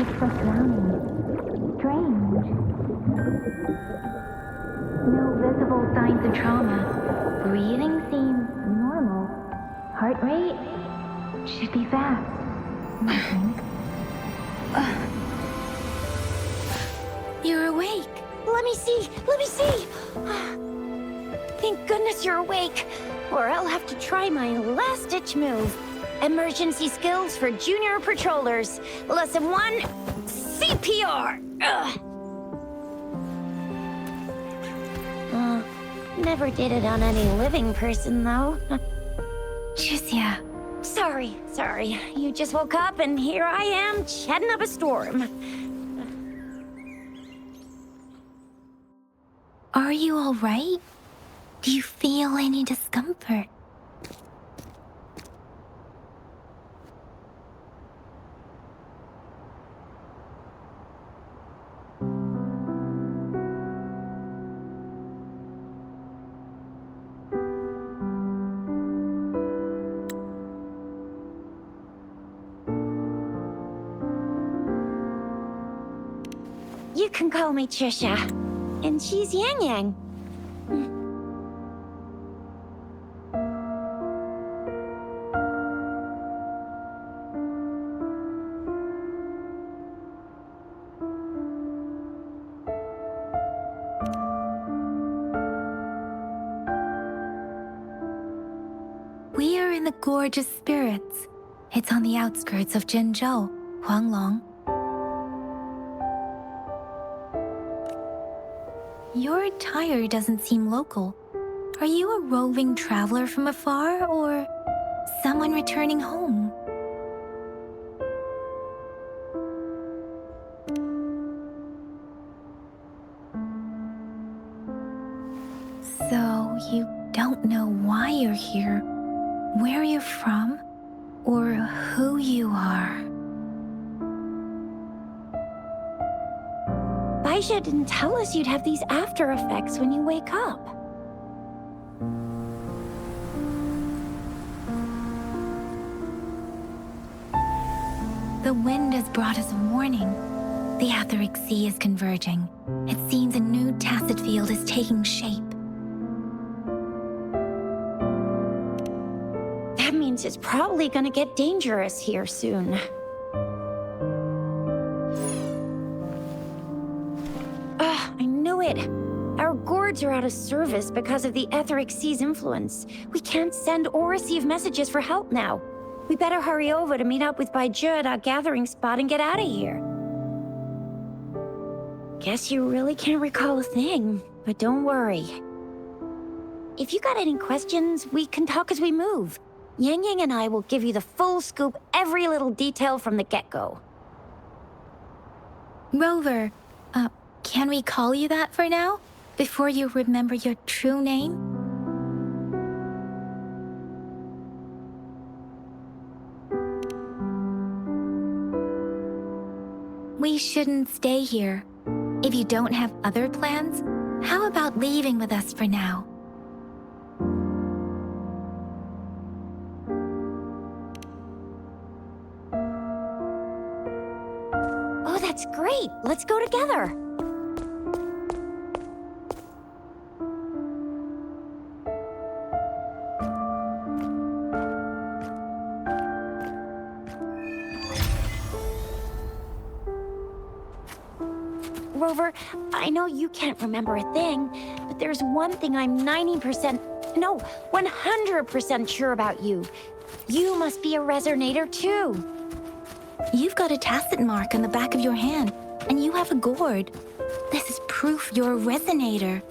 It's like drowning. Strange. No visible signs of trauma. Breathing seems normal. Heart rate should be fast, I think. You're awake. Let me see. Thank goodness you're awake, or I'll have to try my last-ditch move. Emergency skills for junior patrollers. Lesson 1, CPR. Never did it on any living person, though. Tricia. Sorry. You just woke up, and here I am, chatting up a storm. Are you all right? Do you feel any discomfort? You can call me Trisha, and she's Yang Yang. We are in the Gorgeous Spirits. It's on the outskirts of Zhenzhou, Huanglong. Your attire doesn't seem local. Are you a roving traveler from afar, or someone returning home? So, you don't know why you're here, where you're from, or who you are. Baisha didn't tell us you'd have these after effects when you wake up. The wind has brought us a warning. The Etheric Sea is converging. It seems a new tacit field is taking shape. That means it's probably gonna get dangerous here soon. I knew it. Our gourds are out of service because of the Etheric Sea's influence. We can't send or receive messages for help now. We better hurry over to meet up with Baizhi at our gathering spot and get out of here. Guess you really can't recall a thing, but don't worry. If you got any questions, we can talk as we move. Yang Yang and I will give you the full scoop, every little detail from the get-go. Rover, can we call you that for now? Before you remember your true name? We shouldn't stay here. If you don't have other plans, how about leaving with us for now? Oh, that's great. Let's go together. Rover, I know you can't remember a thing, but there's one thing I'm 100% sure about you. You must be a resonator too. You've got a tacit mark on the back of your hand, and you have a gourd. This is proof you're a resonator.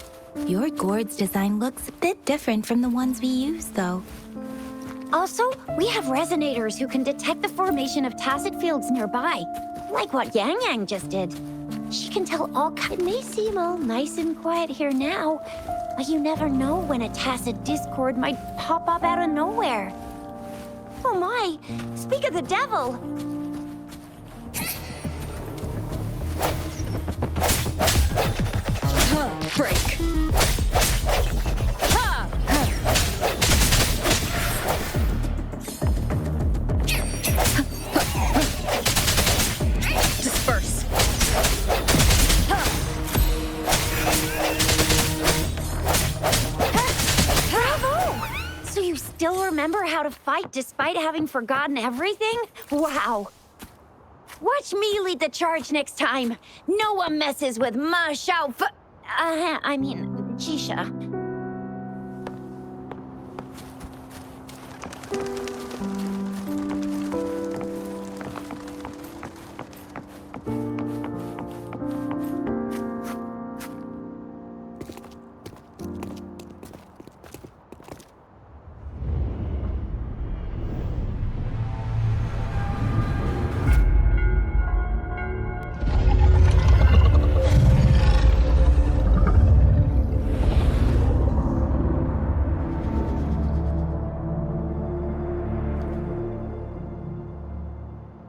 Your gourd's design looks a bit different from the ones we use, though. Also, we have resonators who can detect the formation of tacit fields nearby, like what Yang Yang just did. She can tell all kinds. It may seem all nice and quiet here now, but you never know when a tacit discord might pop up out of nowhere. Oh my, speak of the devil! Break! remember how to fight despite having forgotten everything? Wow. Watch me lead the charge next time. No one messes with Ma Xiao Jisha.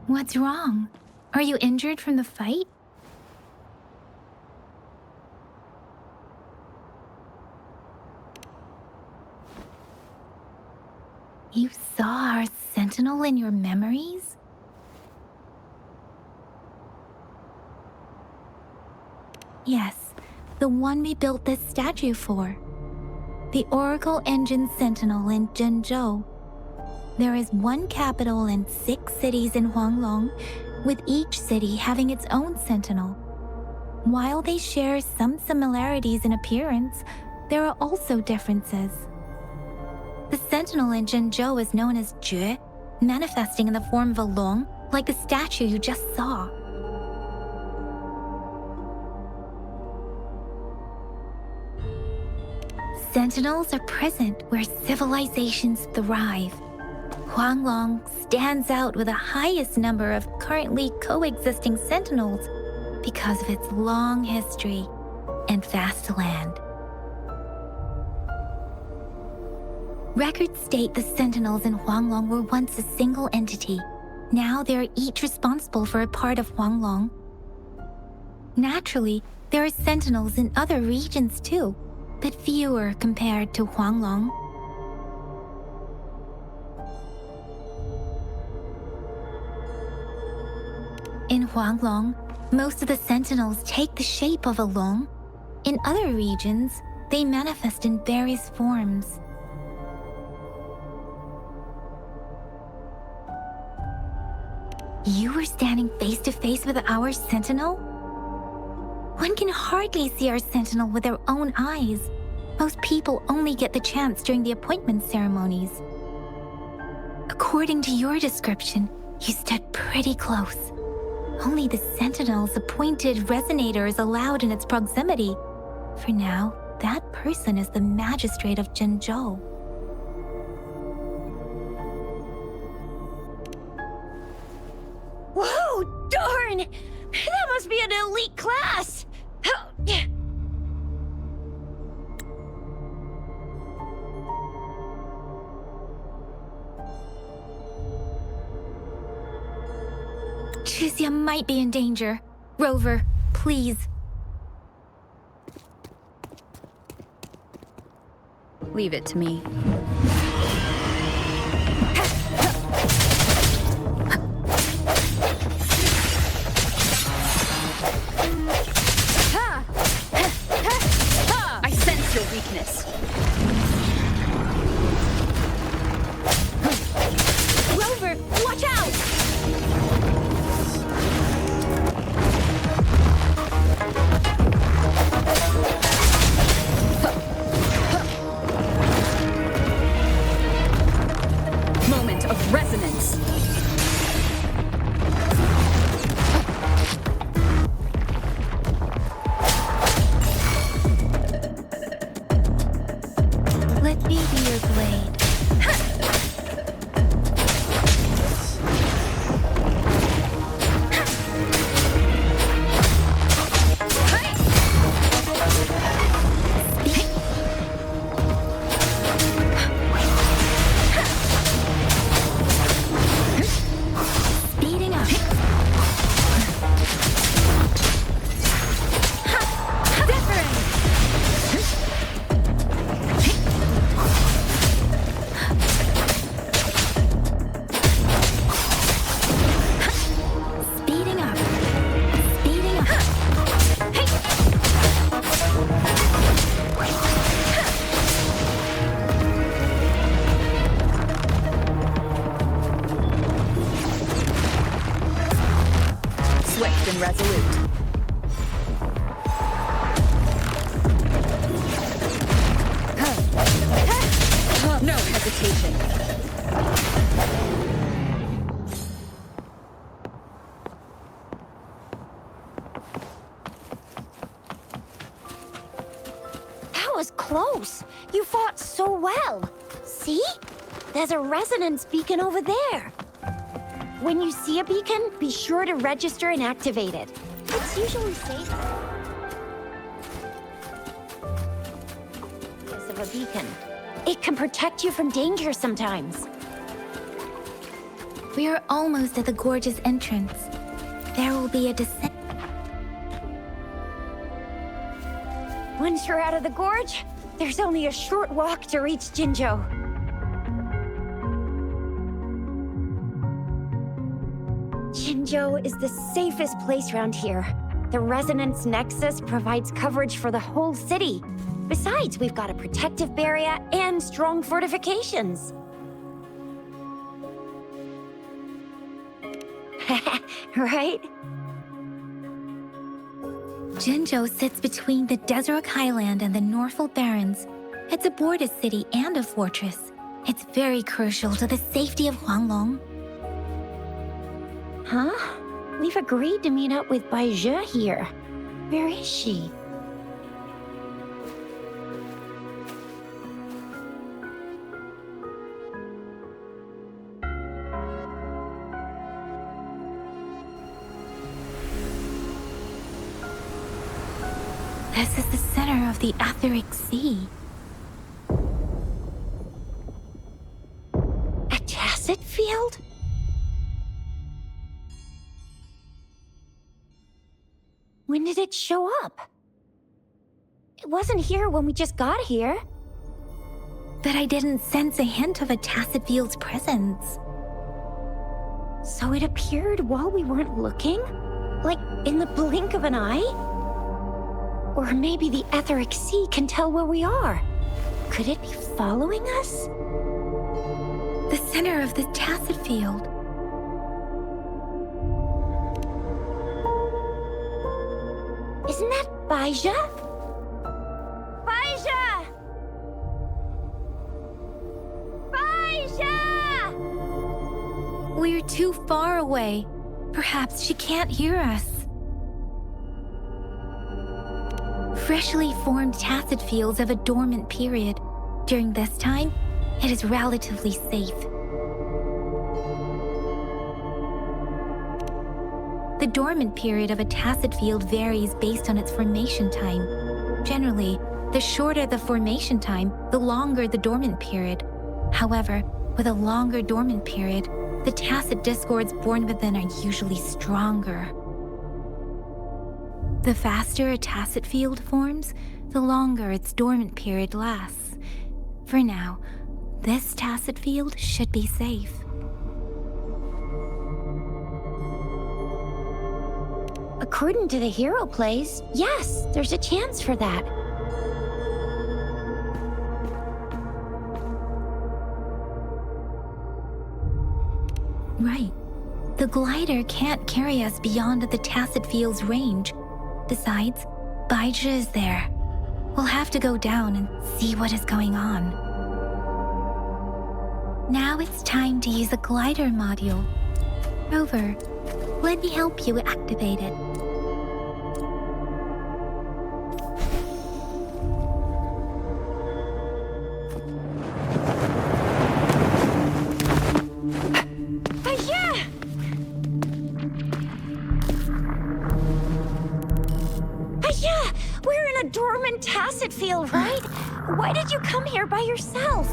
What's wrong? Are you injured from the fight? You saw our sentinel in your memories? Yes, the one we built this statue for. The Oracle Engine Sentinel in Zhenzhou. There is one capital and 6 cities in Huanglong, with each city having its own sentinel. While they share some similarities in appearance, there are also differences. The sentinel in Zhenzhou is known as Jue, manifesting in the form of a long, like the statue you just saw. Sentinels are present where civilizations thrive. Huanglong stands out with the highest number of currently coexisting sentinels because of its long history and vast land. Records state the sentinels in Huanglong were once a single entity. Now they are each responsible for a part of Huanglong. Naturally, there are sentinels in other regions too, but fewer compared to Huanglong. In Huanglong, most of the sentinels take the shape of a long. In other regions, they manifest in various forms. You were standing face to face with our sentinel? One can hardly see our sentinel with their own eyes. Most people only get the chance during the appointment ceremonies. According to your description, you stood pretty close. Only the sentinel's appointed resonator is allowed in its proximity. For now, that person is the magistrate of Zhenzhou. Whoa, darn! That must be an elite class! Chuzia might be in danger. Rover, please. Leave it to me. I sense your weakness. Rover, watch out! Moment of resonance. Let me be your blade. Speeding up. rotation. That was close. You fought so well. See? There's a resonance beacon over there. When you see a beacon, be sure to register and activate it. It's usually safe. Of a beacon. It can protect you from danger sometimes. We are almost at the gorge's entrance. There will be a descent. Once you're out of the gorge, there's only a short walk to reach Jinzhou. Jinzhou is the safest place around here. The Resonance Nexus provides coverage for the whole city. Besides, we've got a protective barrier and strong fortifications. Right? Jinzhou sits between the Desert Highland and the Norfolk Barrens. It's a border city and a fortress. It's very crucial to the safety of Huanglong. Huh? We've agreed to meet up with Baizhe here. Where is she? This is the center of the Etheric Sea. A tacit field? When did it show up? It wasn't here when we just got here. But I didn't sense a hint of a tacit field's presence. So it appeared while we weren't looking? Like in the blink of an eye? Or maybe the Etheric Sea can tell where we are. Could it be following us? The center of the tacit field. Isn't that Baizhe? Baizhe! Baizhe! We're too far away. Perhaps she can't hear us. Freshly formed tacit fields have a dormant period. During this time, it is relatively safe. The dormant period of a tacit field varies based on its formation time. Generally, the shorter the formation time, the longer the dormant period. However, with a longer dormant period, the tacit discords born within are usually stronger. The faster a tacit field forms, the longer its dormant period lasts. For now, this tacit field should be safe. According to the hero plays, yes, there's a chance for that. Right. The glider can't carry us beyond the tacit field's range. Besides, Baizhe is there. We'll have to go down and see what is going on. Now it's time to use the glider module. Rover, let me help you activate it. Tacit field, right? Why did you come here by yourself?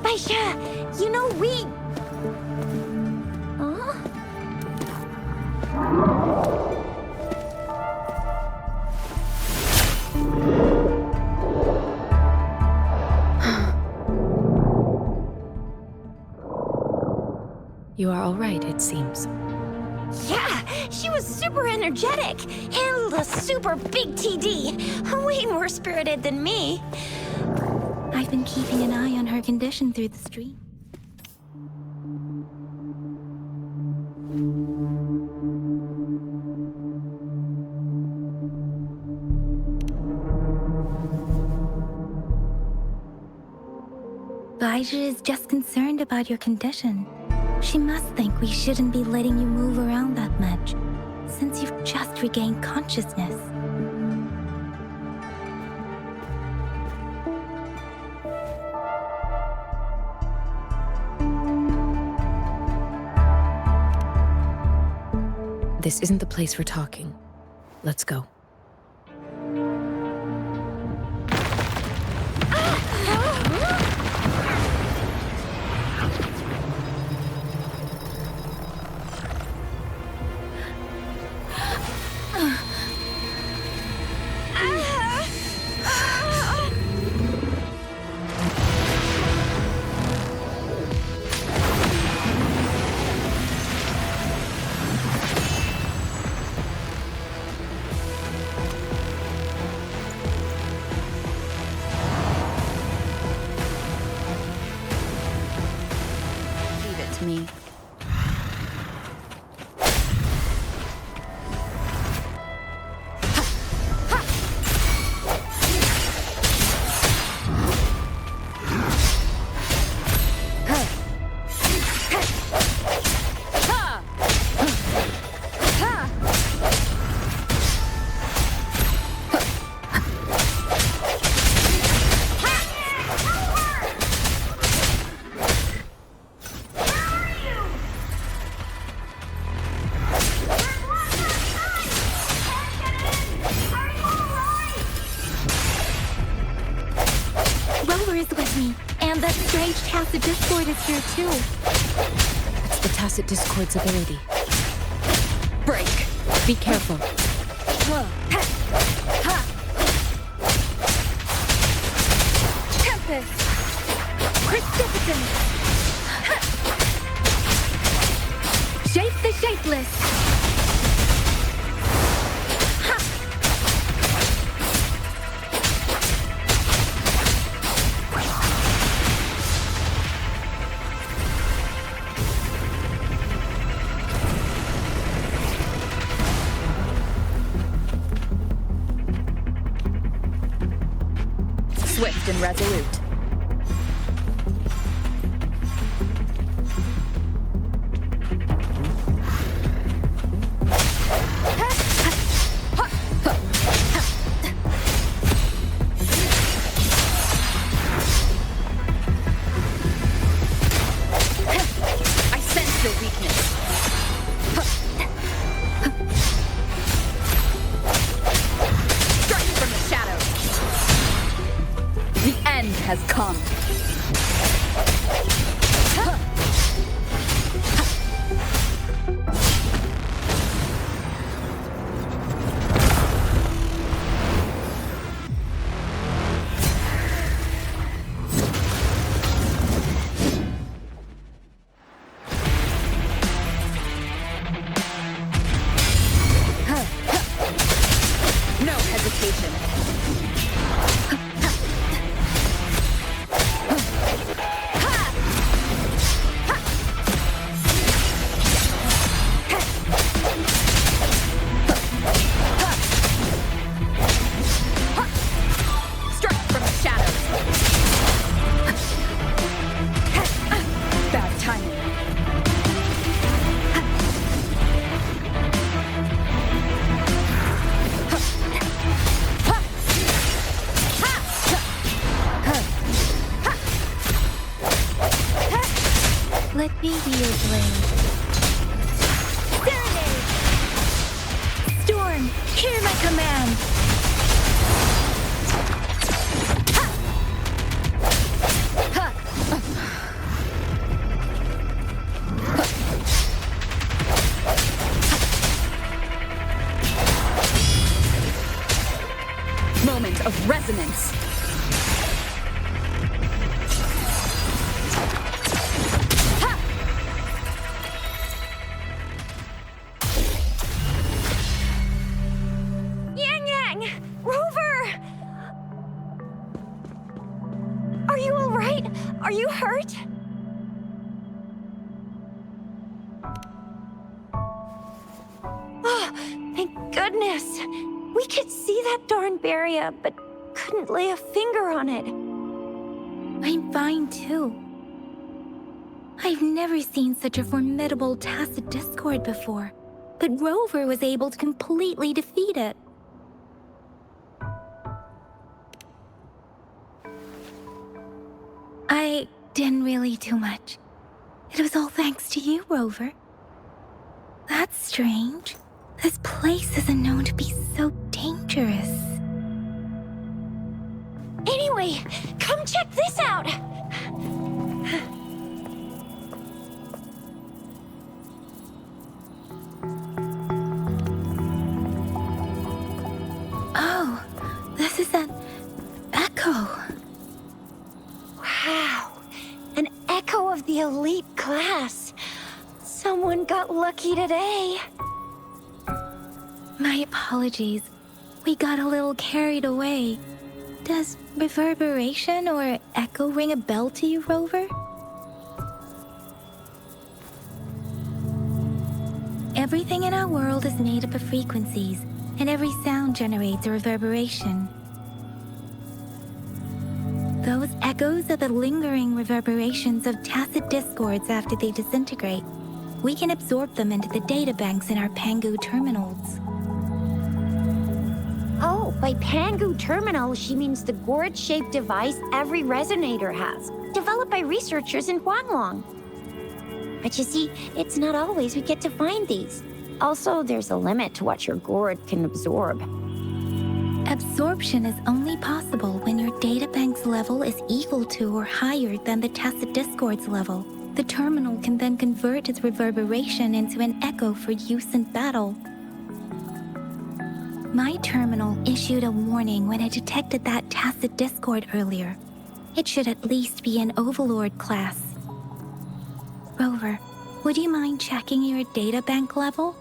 Baizhe, you know we... Huh? You are all right, it seems. Yeah, she was super energetic. Handled a super big TD. Way more spirited than me. I've been keeping an eye on her condition through the stream. Baiju is just concerned about your condition. She must think we shouldn't be letting you move around that much, since you've just regained consciousness. This isn't the place for talking. Let's go. Leave it to me. Rover is with me, and that strange Tacit Discord is here too. It's the Tacit Discord's ability. Break! Be careful. Tempest! Precipitance! Shape the shapeless! Swift and resolute. I sense your weakness. Strike from the shadows. The end has come. No hesitation. Strike from the shadows. Bad timing. Let me be your blade. Serenade! Storm, hear my command! Moment of resonance. Yang Yang! Rover! Are you all right? Are you hurt? Oh, thank goodness. We could see that darn barrier, but couldn't lay a finger on it. I'm fine too. I've never seen such a formidable tacit discord before, but Rover was able to completely defeat it. I didn't really do much. It was all thanks to you, Rover. That's strange. This place isn't known to be so dangerous. Anyway, come check this out! Oh, this is an echo. Wow, an echo of the elite class. Someone got lucky today. My apologies. We got a little carried away. Does reverberation or echo ring a bell to you, Rover? Everything in our world is made up of frequencies, and every sound generates a reverberation. Those echoes are the lingering reverberations of tacit discords after they disintegrate. We can absorb them into the databanks in our Pangu terminals. Oh, by Pangu Terminal, she means the gourd-shaped device every resonator has, developed by researchers in Huanglong. But you see, it's not always we get to find these. Also, there's a limit to what your gourd can absorb. Absorption is only possible when your databank's level is equal to or higher than the tacit discord's level. The terminal can then convert its reverberation into an echo for use in battle. My terminal issued a warning when it detected that tacit discord earlier. It should at least be an Overlord class. Rover, would you mind checking your databank level?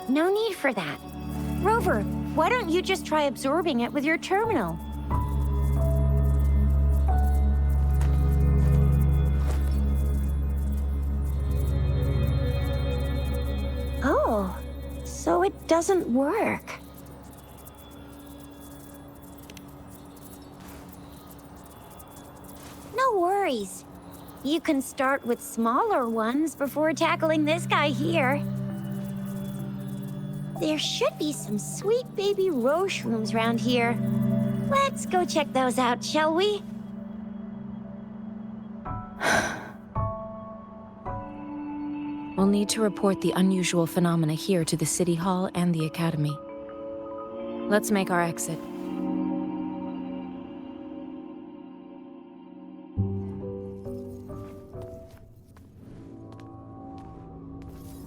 No need for that. Rover, why don't you just try absorbing it with your terminal? Oh, so it doesn't work. No worries. You can start with smaller ones before tackling this guy here. There should be some sweet baby Roche rooms around here. Let's go check those out, shall we? We'll need to report the unusual phenomena here to the City Hall and the Academy. Let's make our exit.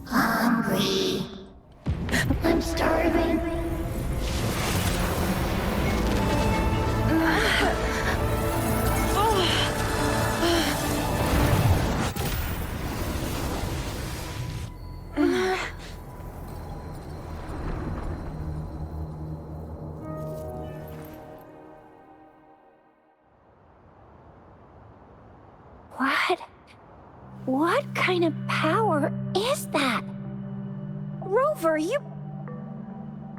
Hungry. I'm starving. What kind of power is that? Rover, you've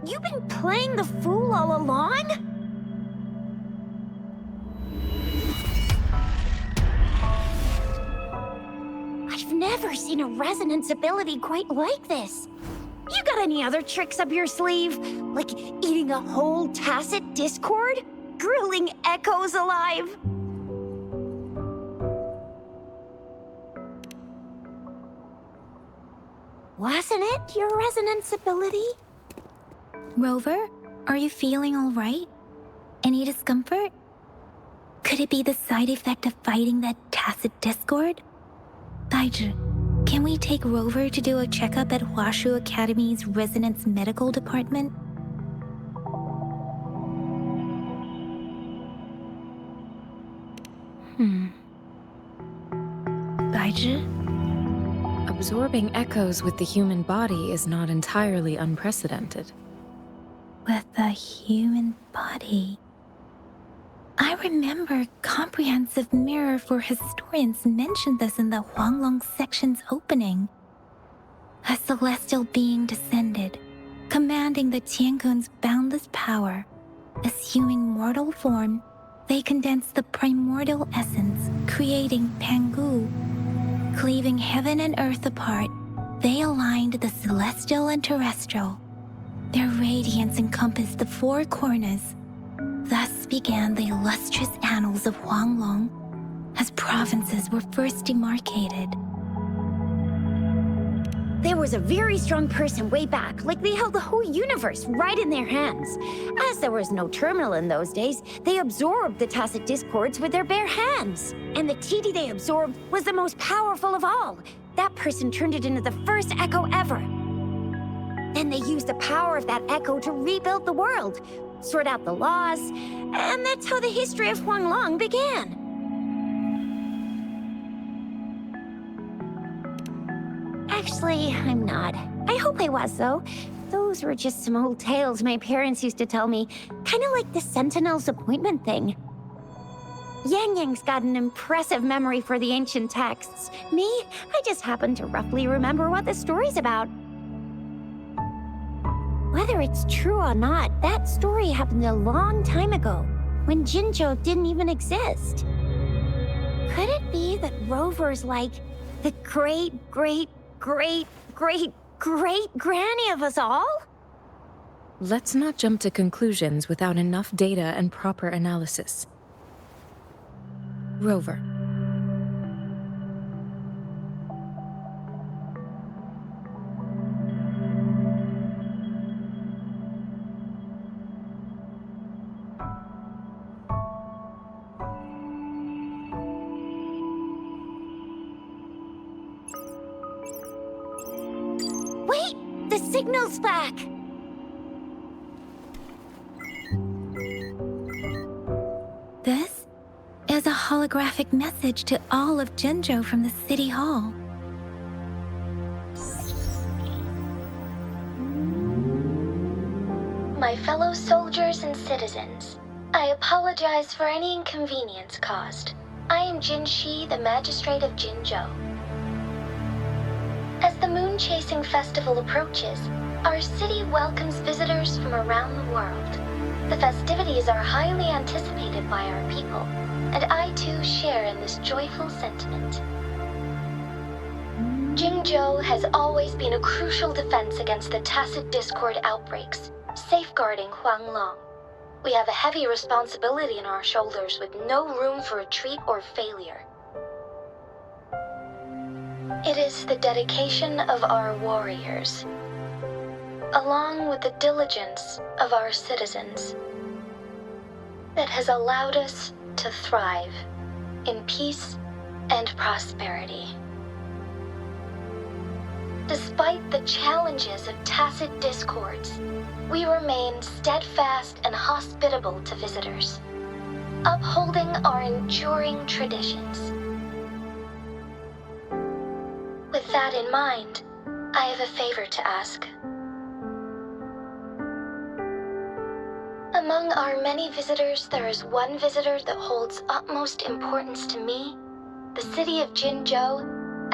been playing the fool all along? I've never seen a resonance ability quite like this. You got any other tricks up your sleeve? Like eating a whole tacit discord? Grilling echoes alive? Wasn't it your resonance ability? Rover, are you feeling all right? Any discomfort? Could it be the side effect of fighting that tacit discord? Daiju, can we take Rover to do a checkup at Hwashu Academy's Resonance Medical Department? Daiju? Absorbing echoes with the human body is not entirely unprecedented. With the human body. I remember Comprehensive Mirror for Historians mentioned this in the Huanglong section's opening. A celestial being descended, commanding the Tiankun's boundless power, assuming mortal form, They condensed the primordial essence, creating Pangu. Cleaving heaven and earth apart, they aligned the celestial and terrestrial. Their radiance encompassed the four corners. Thus began the illustrious annals of Huanglong, as provinces were first demarcated. There was a very strong person way back, like they held the whole universe right in their hands. As there was no terminal in those days, they absorbed the tacit discords with their bare hands. And the TD they absorbed was the most powerful of all. That person turned it into the first echo ever. Then they used the power of that echo to rebuild the world, sort out the laws, and that's how the history of Huanglong began. Actually, I'm not. I hope I was, though. Those were just some old tales my parents used to tell me, kind of like the Sentinel's appointment thing. Yang Yang's got an impressive memory for the ancient texts. Me, I just happen to roughly remember what the story's about. Whether it's true or not, that story happened a long time ago, when Jinzhou didn't even exist. Could it be that Rover's like the great-great-great-great-great-granny of us all? Let's not jump to conclusions without enough data and proper analysis. Rover. Wait! The signal's back! This is a holographic message to all of Jinzhou from the City Hall. My fellow soldiers and citizens, I apologize for any inconvenience caused. I am Jin Shi, the Magistrate of Jinzhou. As the Moon-Chasing Festival approaches, our city welcomes visitors from around the world. The festivities are highly anticipated by our people, and I too share in this joyful sentiment. Jinzhou has always been a crucial defense against the tacit discord outbreaks, safeguarding Huanglong. We have a heavy responsibility on our shoulders with no room for retreat or failure. It is the dedication of our warriors, along with the diligence of our citizens, that has allowed us to thrive in peace and prosperity. Despite the challenges of tacit discords, we remain steadfast and hospitable to visitors, upholding our enduring traditions. With that in mind, I have a favor to ask. Among our many visitors, there is one visitor that holds utmost importance to me, the city of Jinzhou,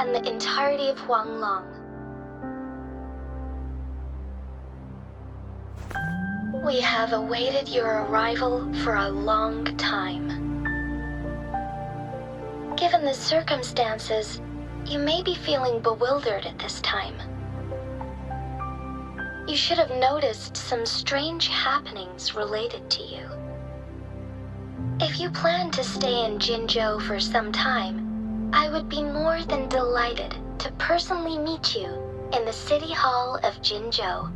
and the entirety of Huanglong. We have awaited your arrival for a long time. Given the circumstances, you may be feeling bewildered at this time. You should have noticed some strange happenings related to you. If you plan to stay in Jinzhou for some time, I would be more than delighted to personally meet you in the City Hall of Jinzhou.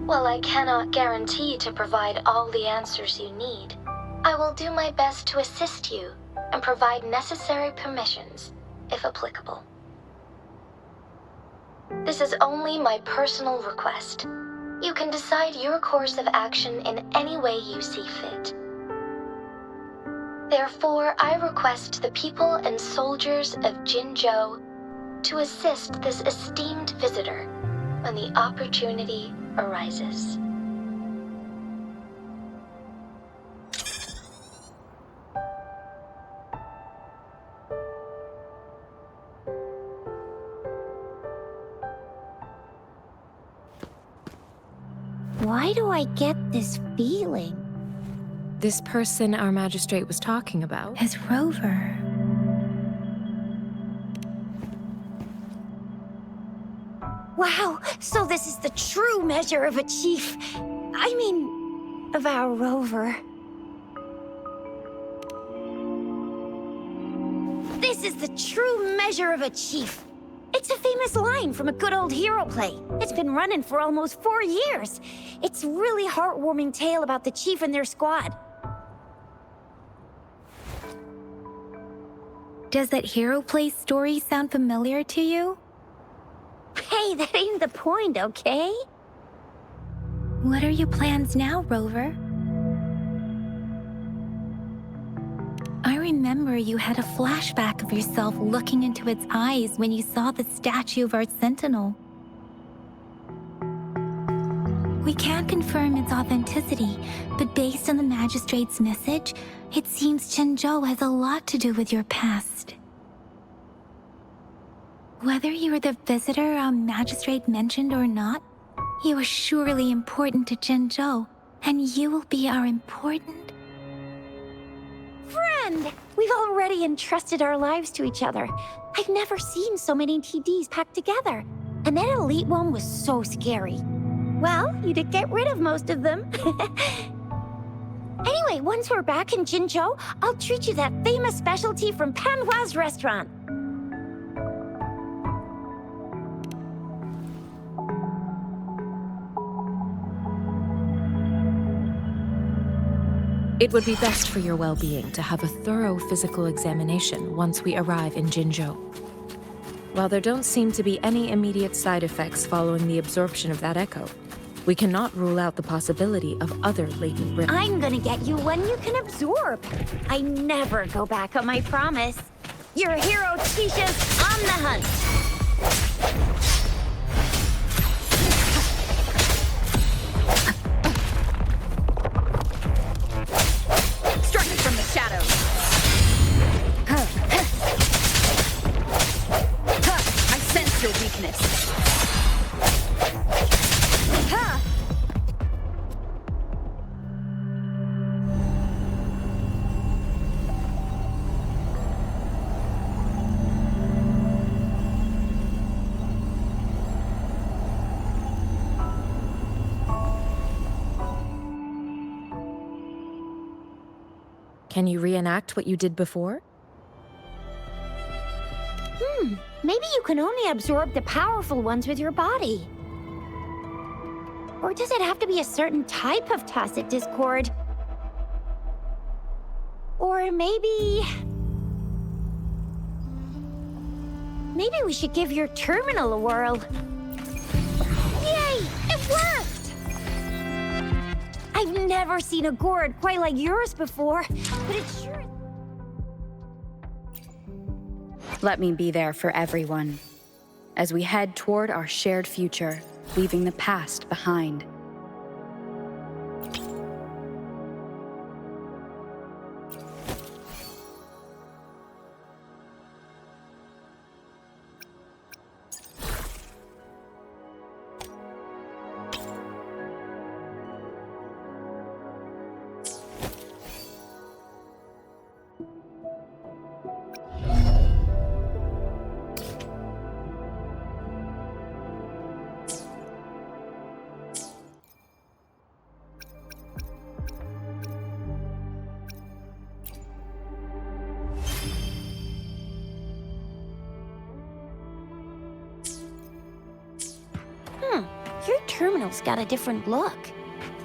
While I cannot guarantee to provide all the answers you need, I will do my best to assist you and provide necessary permissions, if applicable. This is only my personal request. You can decide your course of action in any way you see fit. Therefore, I request the people and soldiers of Jinzhou to assist this esteemed visitor when the opportunity arises. Why do I get this feeling? This person our magistrate was talking about? As Rover. Wow, so this is the true measure of a chief. I mean, of our rover. This is the true measure of a chief. It's a famous line from a good old hero play. It's been running for almost 4 years. It's a really heartwarming tale about the chief and their squad. Does that hero play story sound familiar to you? Hey, that ain't the point, okay? What are your plans now, Rover? I remember you had a flashback of yourself looking into its eyes when you saw the statue of our sentinel. We can't confirm its authenticity, but based on the magistrate's message, it seems Chenzhou has a lot to do with your past. Whether you are the visitor our magistrate mentioned or not, you are surely important to Chenzhou, and you will be our important friend! We've already entrusted our lives to each other. I've never seen so many TDs packed together. And that elite one was so scary. Well, you did get rid of most of them. Anyway, once we're back in Jinzhou, I'll treat you that famous specialty from Panhua's restaurant. It would be best for your well-being to have a thorough physical examination once we arrive in Jinzhou. While there don't seem to be any immediate side effects following the absorption of that echo, we cannot rule out the possibility of other latent risks. I'm gonna get you one you can absorb. I never go back on my promise. Your hero Tisha's on the hunt. Your weakness. Can you reenact what you did before? Maybe you can only absorb the powerful ones with your body. Or does it have to be a certain type of tacit discord? Or maybe we should give your terminal a whirl. Yay! It worked! I've never seen a gourd quite like yours before, but it sure is. Let me be there for everyone, as we head toward our shared future, leaving the past behind. Your terminal's got a different look,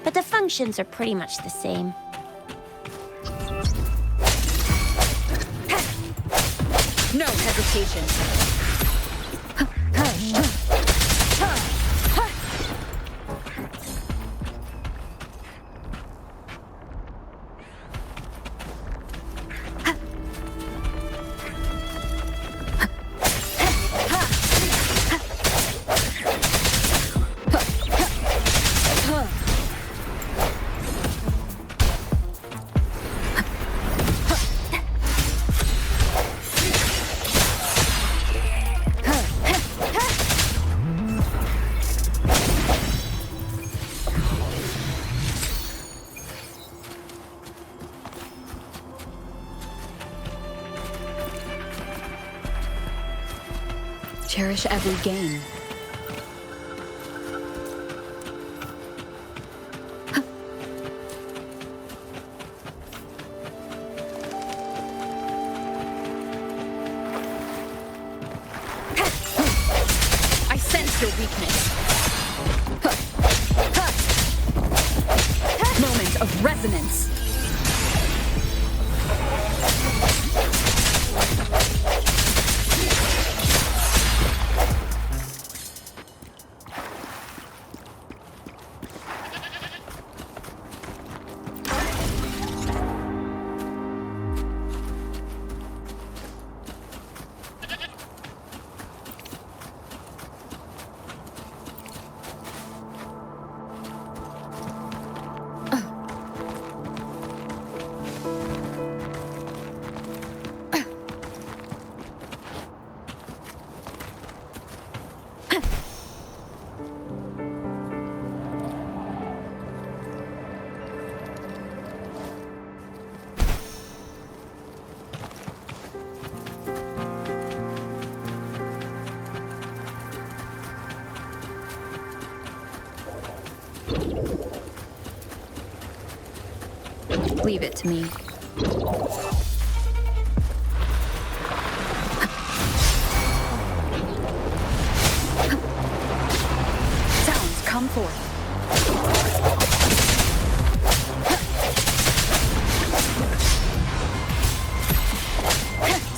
but the functions are pretty much the same. No hesitation. cherish every gain. I sense your weakness. Moment of resonance. Leave it to me. Sounds come forth.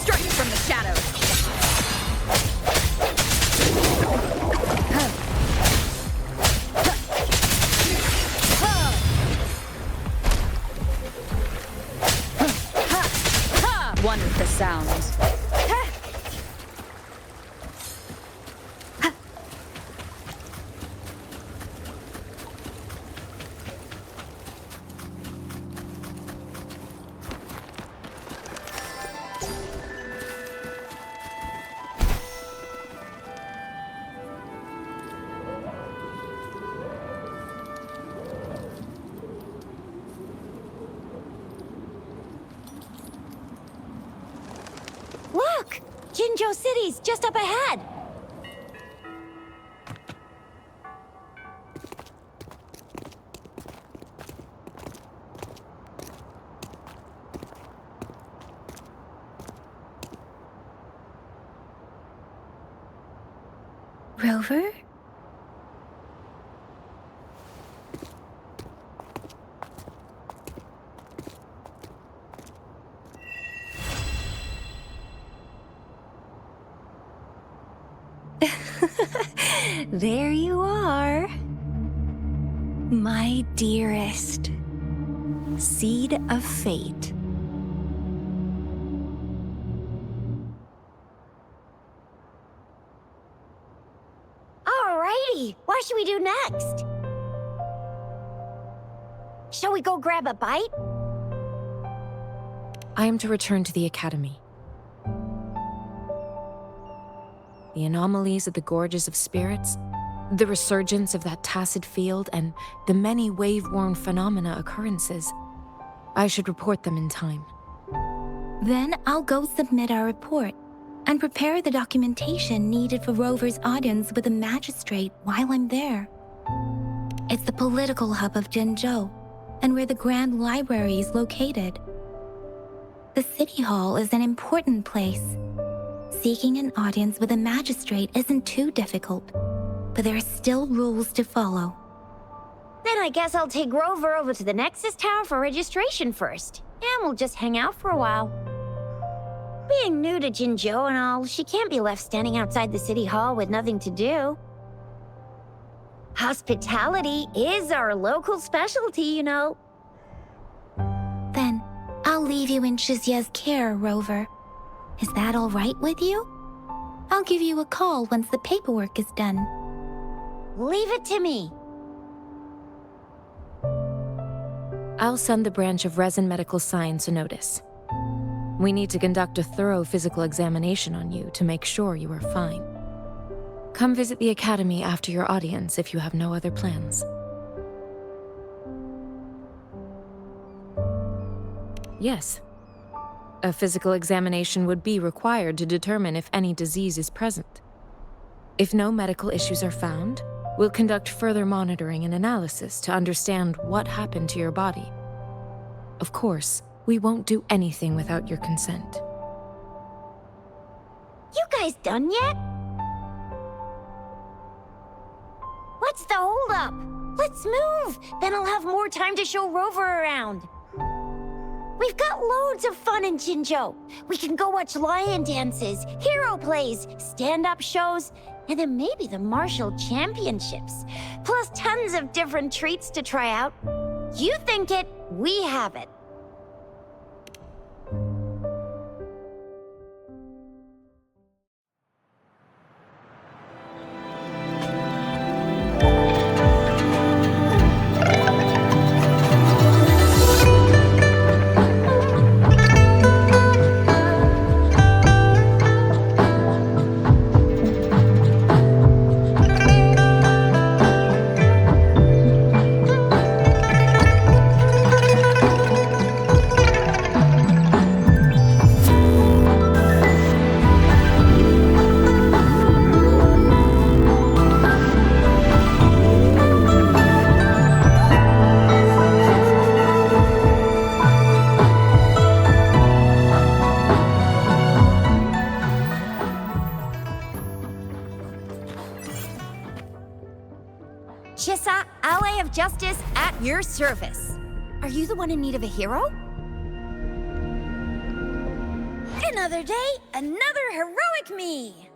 Strike from the shadows. One with the sounds. Look! Jinzhou City's just up ahead! Rover? There you are. My dearest. Seed of fate. Alrighty, what should we do next? Shall we go grab a bite? I am to return to the Academy. The anomalies of the Gorges of Spirits, the resurgence of that tacit field, and the many wave-worn phenomena occurrences. I should report them in time. Then I'll go submit our report and prepare the documentation needed for Rover's audience with a magistrate while I'm there. It's the political hub of Jinzhou, and where the Grand Library is located. The City Hall is an important place. Seeking an audience with a magistrate isn't too difficult, but there are still rules to follow. Then I guess I'll take Rover over to the Nexus Tower for registration first, and we'll just hang out for a while. Being new to Jinzhou and all, she can't be left standing outside the City Hall with nothing to do. Hospitality is our local specialty, you know. Then I'll leave you in Shizia's care, Rover. Is that all right with you? I'll give you a call once the paperwork is done. Leave it to me. I'll send the branch of Resin Medical Science a notice. We need to conduct a thorough physical examination on you to make sure you are fine. Come visit the Academy after your audience if you have no other plans. Yes. A physical examination would be required to determine if any disease is present. If no medical issues are found, we'll conduct further monitoring and analysis to understand what happened to your body. Of course, we won't do anything without your consent. You guys done yet? What's the holdup? Let's move! Then I'll have more time to show Rover around. We've got loads of fun in Jinzhou. We can go watch lion dances, hero plays, stand-up shows, and then maybe the martial championships. Plus tons of different treats to try out. You think it, we have it. Chissa, ally of justice at your service. Are you the one in need of a hero? Another day, another heroic me!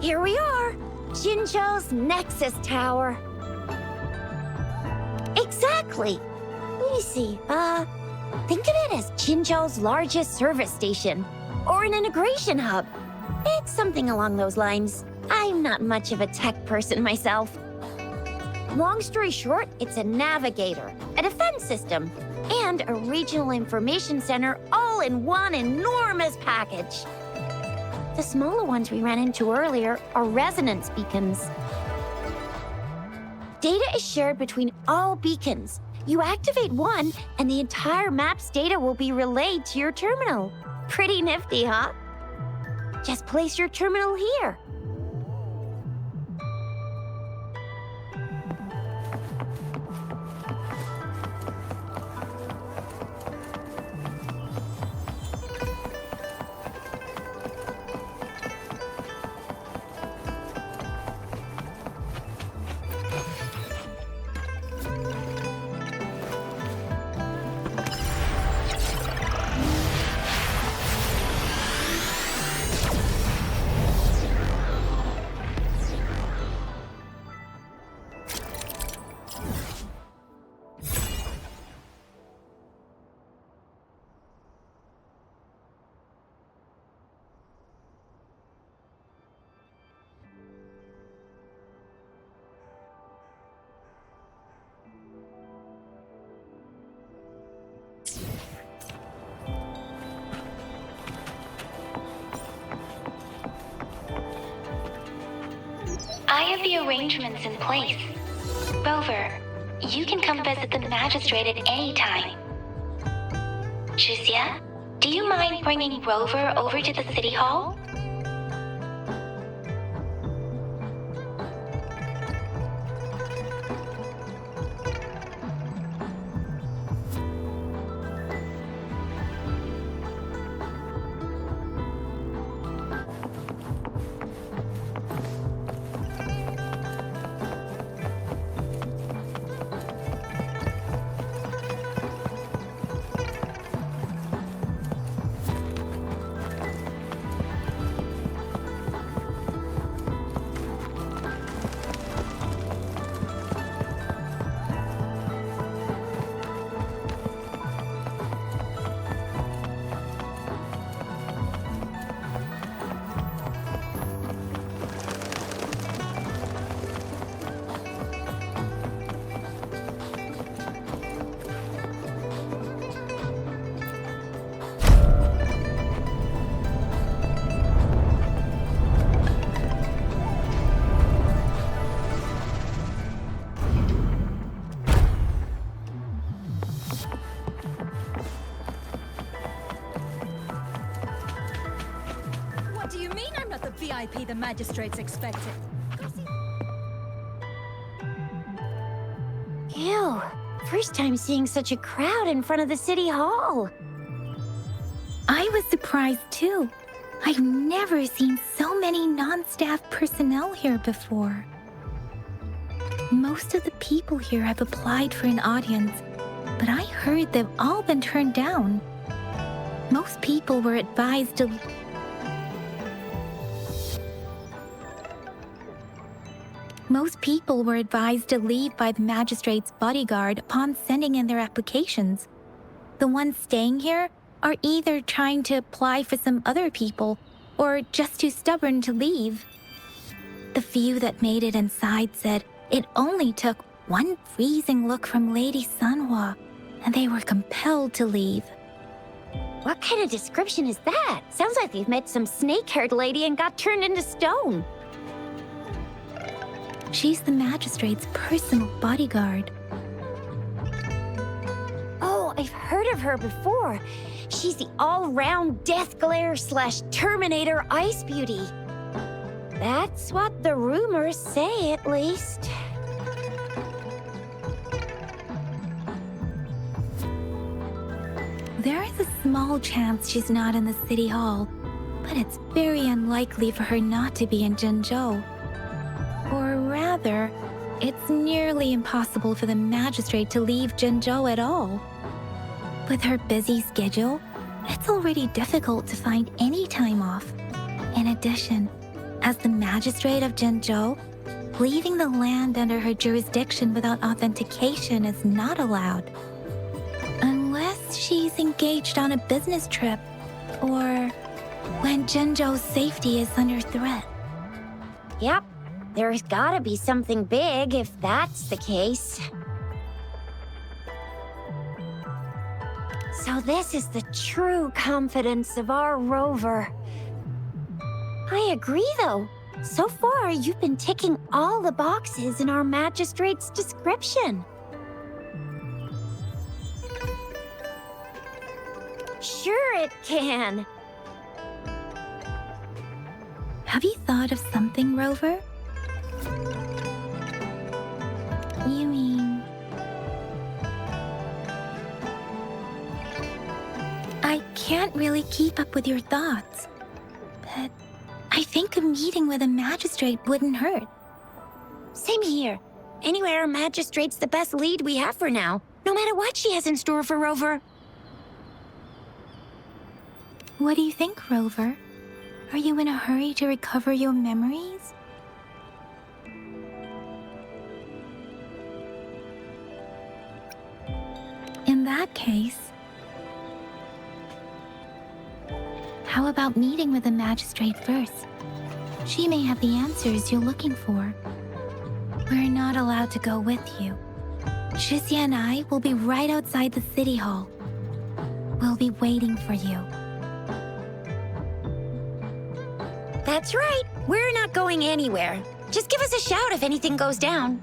Here we are, Jinzhou's Nexus Tower. Exactly. Let me see, think of it as Jinzhou's largest service station, or an integration hub. It's something along those lines. I'm not much of a tech person myself. Long story short, it's a navigator, a defense system, and a regional information center all in one enormous package. The smaller ones we ran into earlier are resonance beacons. Data is shared between all beacons. You activate one, and the entire map's data will be relayed to your terminal. Pretty nifty, huh? Just place your terminal here. have the arrangements in place. Rover, you can come visit the magistrate at any time. Shuzia, do you mind bringing Rover over to the city hall? What do you mean I'm not the VIP the magistrates expected? Ew. First time seeing such a crowd in front of the city hall. I was surprised too. I've never seen so many non-staff personnel here before. Most of the people here have applied for an audience, but I heard they've all been turned down. Most people were advised to leave by the magistrate's bodyguard upon sending in their applications. The ones staying here are either trying to apply for some other people or just too stubborn to leave. The few that made it inside said it only took one freezing look from Lady Sanhua, and they were compelled to leave. What kind of description is that? Sounds like they've met some snake-haired lady and got turned into stone. She's the magistrate's personal bodyguard. Oh, I've heard of her before. She's the all-round Death Glare / Terminator Ice Beauty. That's what the rumors say, at least. There is a small chance she's not in the city hall, but it's very unlikely for her not to be in Jinzhou. Or rather, it's nearly impossible for the magistrate to leave Jinzhou at all. With her busy schedule, it's already difficult to find any time off. In addition, as the magistrate of Jinzhou, leaving the land under her jurisdiction without authentication is not allowed. Unless she's engaged on a business trip, or when Jinzhou's safety is under threat. Yep, there's gotta be something big if that's the case. So this is the true confidence of our Rover. I agree, though. So far, you've been ticking all the boxes in our magistrate's description. Sure it can. Have you thought of something, Rover? You mean... I can't really keep up with your thoughts, but I think a meeting with a magistrate wouldn't hurt. Same here. Anyway, our magistrate's the best lead we have for now, no matter what she has in store for Rover. What do you think, Rover? Are you in a hurry to recover your memories? In that case, how about meeting with the magistrate first? She may have the answers you're looking for. We're not allowed to go with you. Shizia and I will be right outside the city hall. We'll be waiting for you. That's right. We're not going anywhere. Just give us a shout if anything goes down.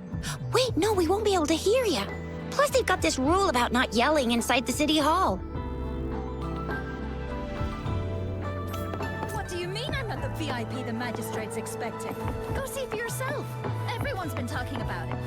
Wait, no, we won't be able to hear you. Plus, they've got this rule about not yelling inside the city hall. What do you mean I'm not the VIP the magistrate's expecting? Go see for yourself. Everyone's been talking about it.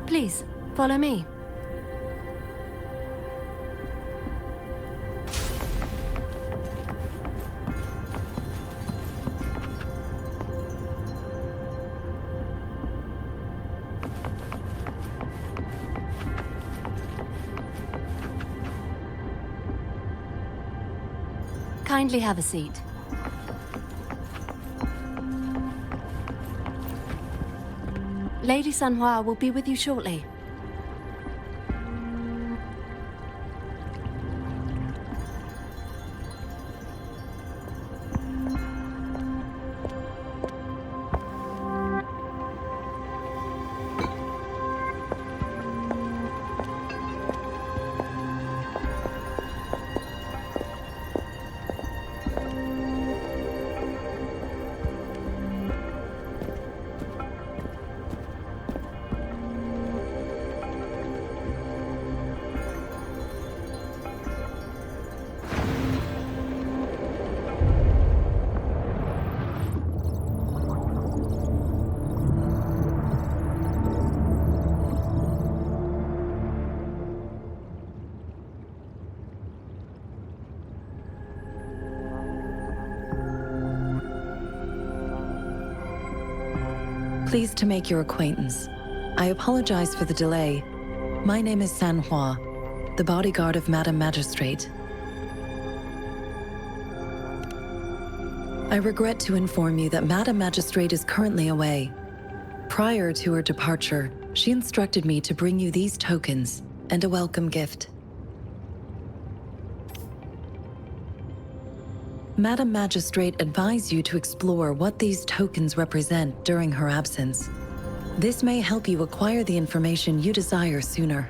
Please, follow me. Kindly have a seat. Lady Sanhua will be with you shortly. Pleased to make your acquaintance. I apologize for the delay. My name is Sanhua, the bodyguard of Madam Magistrate. I regret to inform you that Madam Magistrate is currently away. Prior to her departure, she instructed me to bring you these tokens and a welcome gift. Madam Magistrate advised you to explore what these tokens represent during her absence. This may help you acquire the information you desire sooner.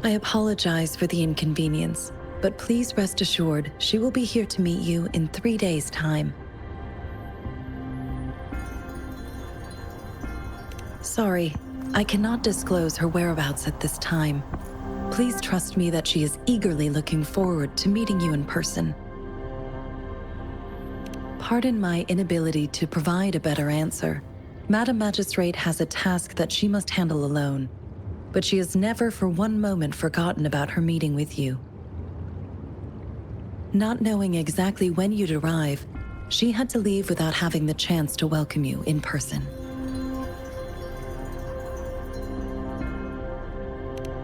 I apologize for the inconvenience, but please rest assured she will be here to meet you in 3 days' time. Sorry, I cannot disclose her whereabouts at this time. Please trust me that she is eagerly looking forward to meeting you in person. Pardon my inability to provide a better answer. Madam Magistrate has a task that she must handle alone, but she has never for one moment forgotten about her meeting with you. Not knowing exactly when you'd arrive, she had to leave without having the chance to welcome you in person.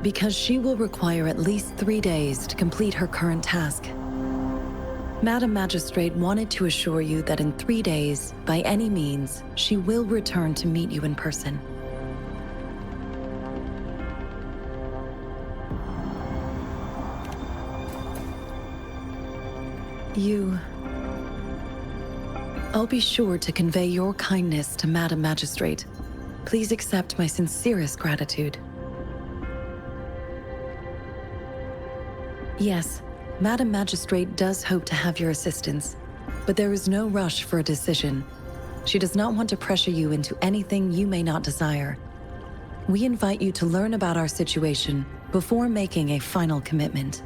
Because she will require at least 3 days to complete her current task. Madam Magistrate wanted to assure you that in 3 days, by any means, she will return to meet you in person. I'll be sure to convey your kindness to Madam Magistrate. Please accept my sincerest gratitude. Yes, Madam Magistrate does hope to have your assistance, but there is no rush for a decision. She does not want to pressure you into anything you may not desire. We invite you to learn about our situation before making a final commitment.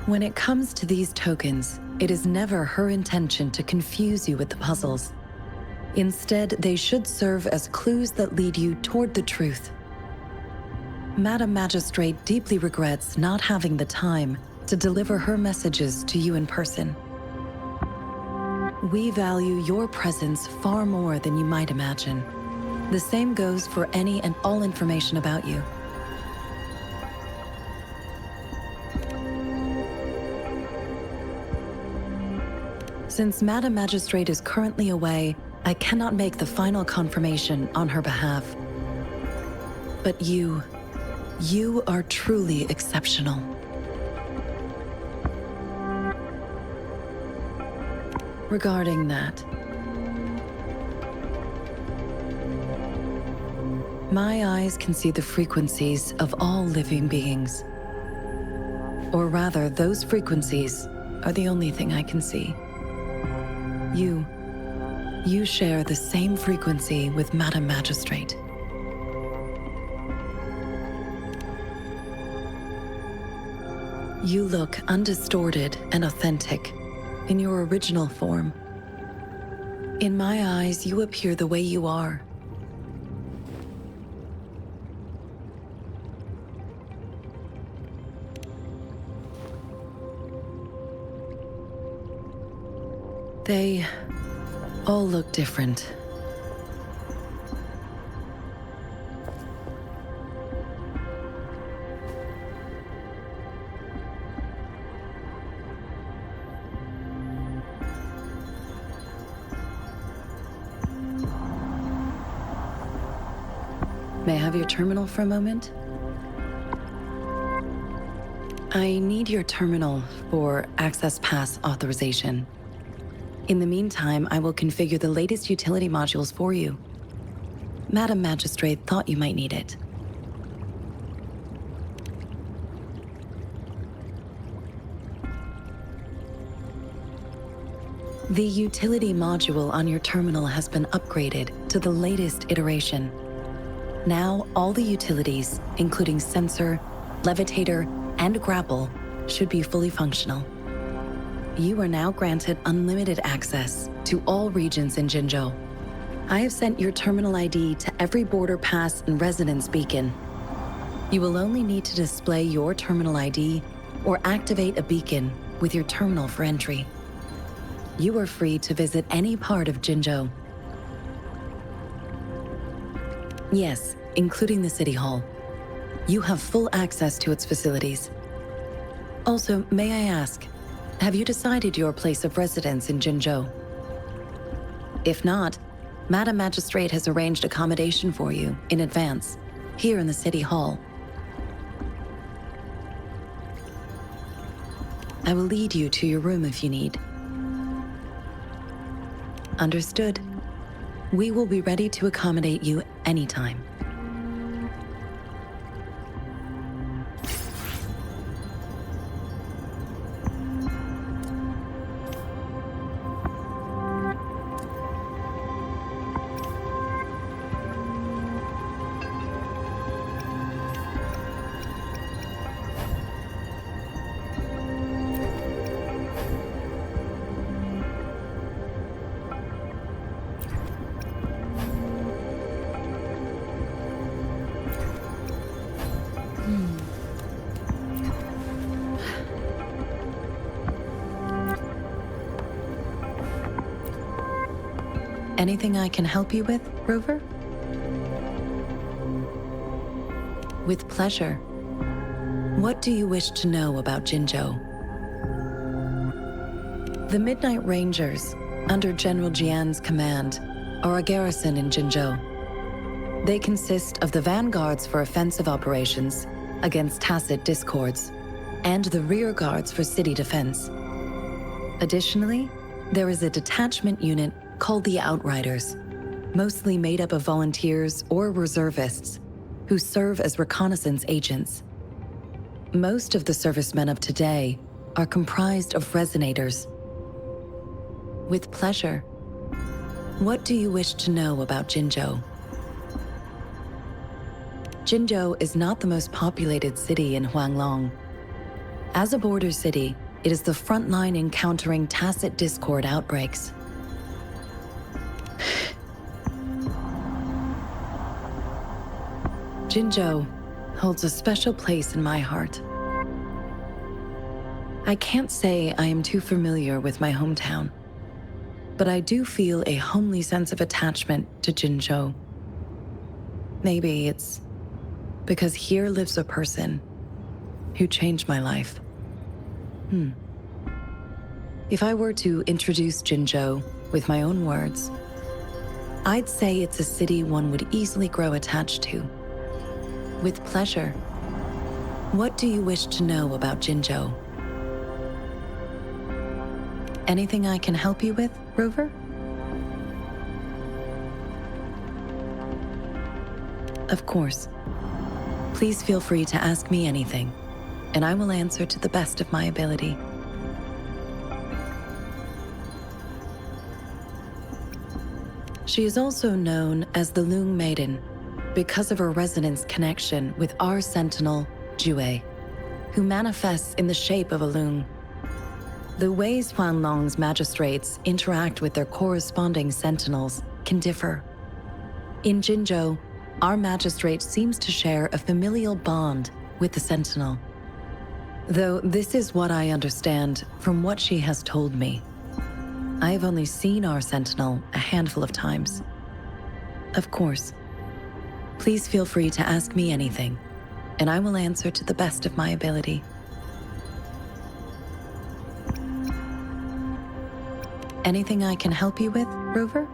When it comes to these tokens, it is never her intention to confuse you with the puzzles. Instead, they should serve as clues that lead you toward the truth. Madam Magistrate deeply regrets not having the time to deliver her messages to you in person. We value your presence far more than you might imagine. The same goes for any and all information about you. Since Madam Magistrate is currently away, I cannot make the final confirmation on her behalf. But you are truly exceptional. Regarding that, my eyes can see the frequencies of all living beings. Or rather, those frequencies are the only thing I can see. You share the same frequency with Madam Magistrate. You look undistorted and authentic in your original form. In my eyes, you appear the way you are. They all look different. May I have your terminal for a moment? I need your terminal for Access Pass authorization. In the meantime, I will configure the latest utility modules for you. Madam Magistrate thought you might need it. The utility module on your terminal has been upgraded to the latest iteration. Now, all the utilities, including sensor, levitator, and grapple, should be fully functional. You are now granted unlimited access to all regions in Jinzhou. I have sent your terminal ID to every border pass and residence beacon. You will only need to display your terminal ID or activate a beacon with your terminal for entry. You are free to visit any part of Jinzhou. Yes, including the City Hall. You have full access to its facilities. Also, may I ask, have you decided your place of residence in Jinzhou? If not, Madam Magistrate has arranged accommodation for you in advance, here in the City Hall. I will lead you to your room if you need. Understood. We will be ready to accommodate you anytime. Anything I can help you with, Rover? With pleasure. What do you wish to know about Jinzhou? The Midnight Rangers, under General Jian's command, are a garrison in Jinzhou. They consist of the vanguards for offensive operations against tacit discords, and the rear guards for city defense. Additionally, there is a detachment unit called the Outriders, mostly made up of volunteers or reservists who serve as reconnaissance agents. Most of the servicemen of today are comprised of resonators. With pleasure. What do you wish to know about Jinzhou? Jinzhou is not the most populated city in Huanglong. As a border city, it is the front line in countering tacit discord outbreaks. Jinzhou holds a special place in my heart. I can't say I am too familiar with my hometown. but I do feel a homely sense of attachment to Jinzhou. Maybe it's because here lives a person who changed my life. If I were to introduce Jinzhou with my own words, I'd say it's a city one would easily grow attached to. With pleasure. What do you wish to know about Jinzhou? Anything I can help you with, Rover? Of course. Please feel free to ask me anything, and I will answer to the best of my ability. She is also known as the Loong Maiden because of her resonance connection with our sentinel, Jue, who manifests in the shape of a loong. The ways Huanlong's magistrates interact with their corresponding sentinels can differ. In Jinzhou, our magistrate seems to share a familial bond with the sentinel. Though this is what I understand from what she has told me. I have only seen our sentinel a handful of times. Of course. Please feel free to ask me anything, and I will answer to the best of my ability. Anything I can help you with, Rover?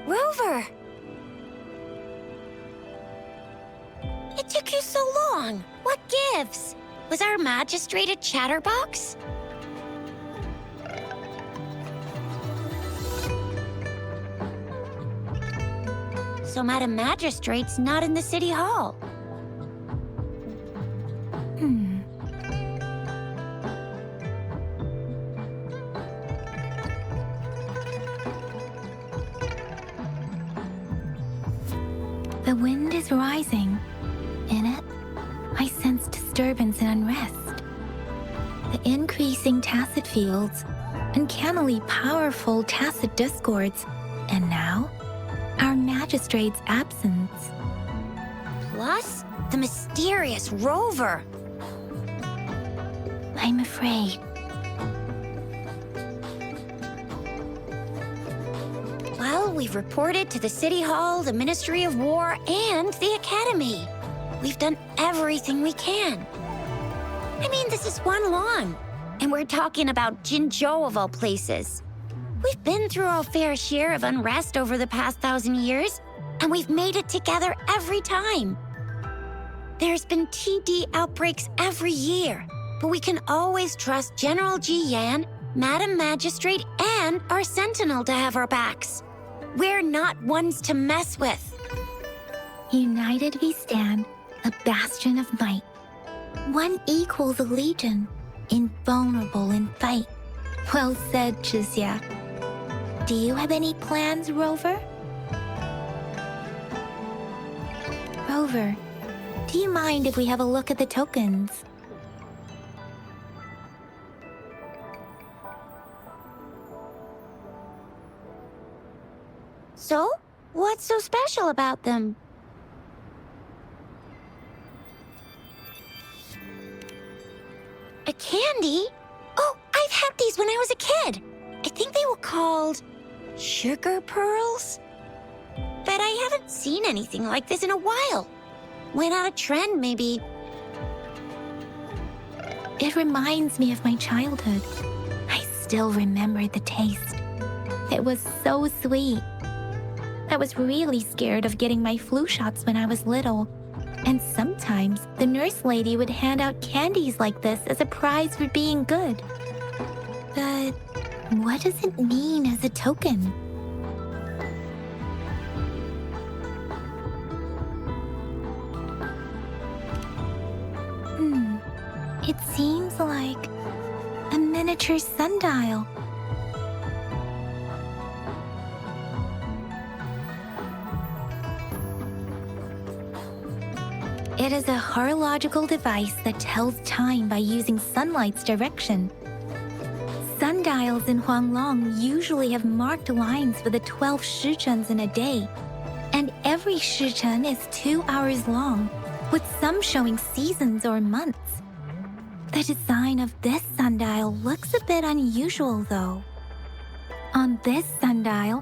Rover! It took you so long. What gives? Was our magistrate a chatterbox? So Madam Magistrate's not in the city hall. The wind is rising. In it, I sense disturbance and unrest. The increasing tacit fields, uncannily powerful tacit discords, and now, our magistrate's absence. Plus, the mysterious Rover. I'm afraid. Well, we've reported to the City Hall, the Ministry of War, and the Academy. We've done everything we can. I mean, this is one lawn, and we're talking about Jinzhou of all places. We've been through our fair share of unrest over the past 1,000 years, and we've made it together every time. There's been TD outbreaks every year, but we can always trust General Ji Yan, Madam Magistrate, and our Sentinel to have our backs. We're not ones to mess with. United we stand, a bastion of might. One equals a legion, invulnerable in fight. Well said, Chixia. Do you have any plans, Rover? Rover, do you mind if we have a look at the tokens? So, what's so special about them? A candy? Oh, I've had these when I was a kid. I think they were called sugar pearls? But I haven't seen anything like this in a while. Went out of trend, maybe. It reminds me of my childhood. I still remember the taste. It was so sweet. I was really scared of getting my flu shots when I was little. And sometimes the nurse lady would hand out candies like this as a prize for being good. But what does it mean as a token? It seems like a miniature sundial. It is a horological device that tells time by using sunlight's direction. Sundials in Huanglong usually have marked lines for the 12 shichuns in a day, and every shichun is 2 hours long, with some showing seasons or months. The design of this sundial looks a bit unusual, though. On this sundial,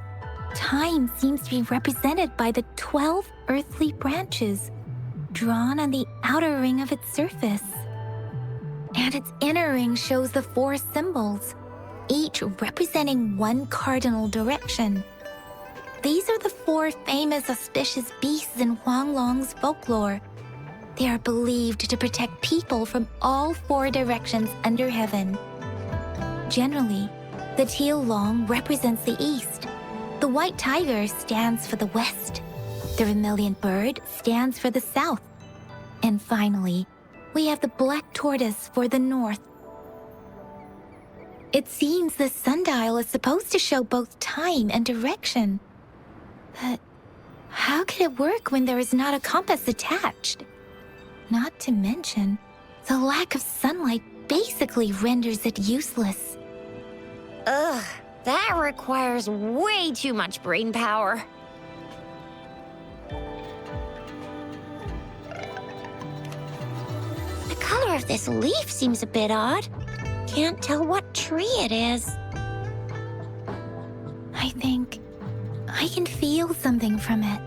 time seems to be represented by the 12 earthly branches, drawn on the outer ring of its surface. And its inner ring shows the 4 symbols, each representing one cardinal direction. These are the 4 famous auspicious beasts in Huanglong's folklore. They are believed to protect people from all 4 directions under heaven. Generally, the teal long represents the east. The white tiger stands for the west. The vermilion bird stands for the south. And finally, we have the black tortoise for the north. It seems the sundial is supposed to show both time and direction. But how could it work when there is not a compass attached? Not to mention, the lack of sunlight basically renders it useless. Ugh, that requires way too much brain power. The color of this leaf seems a bit odd. Can't tell what tree it is. I think I can feel something from it.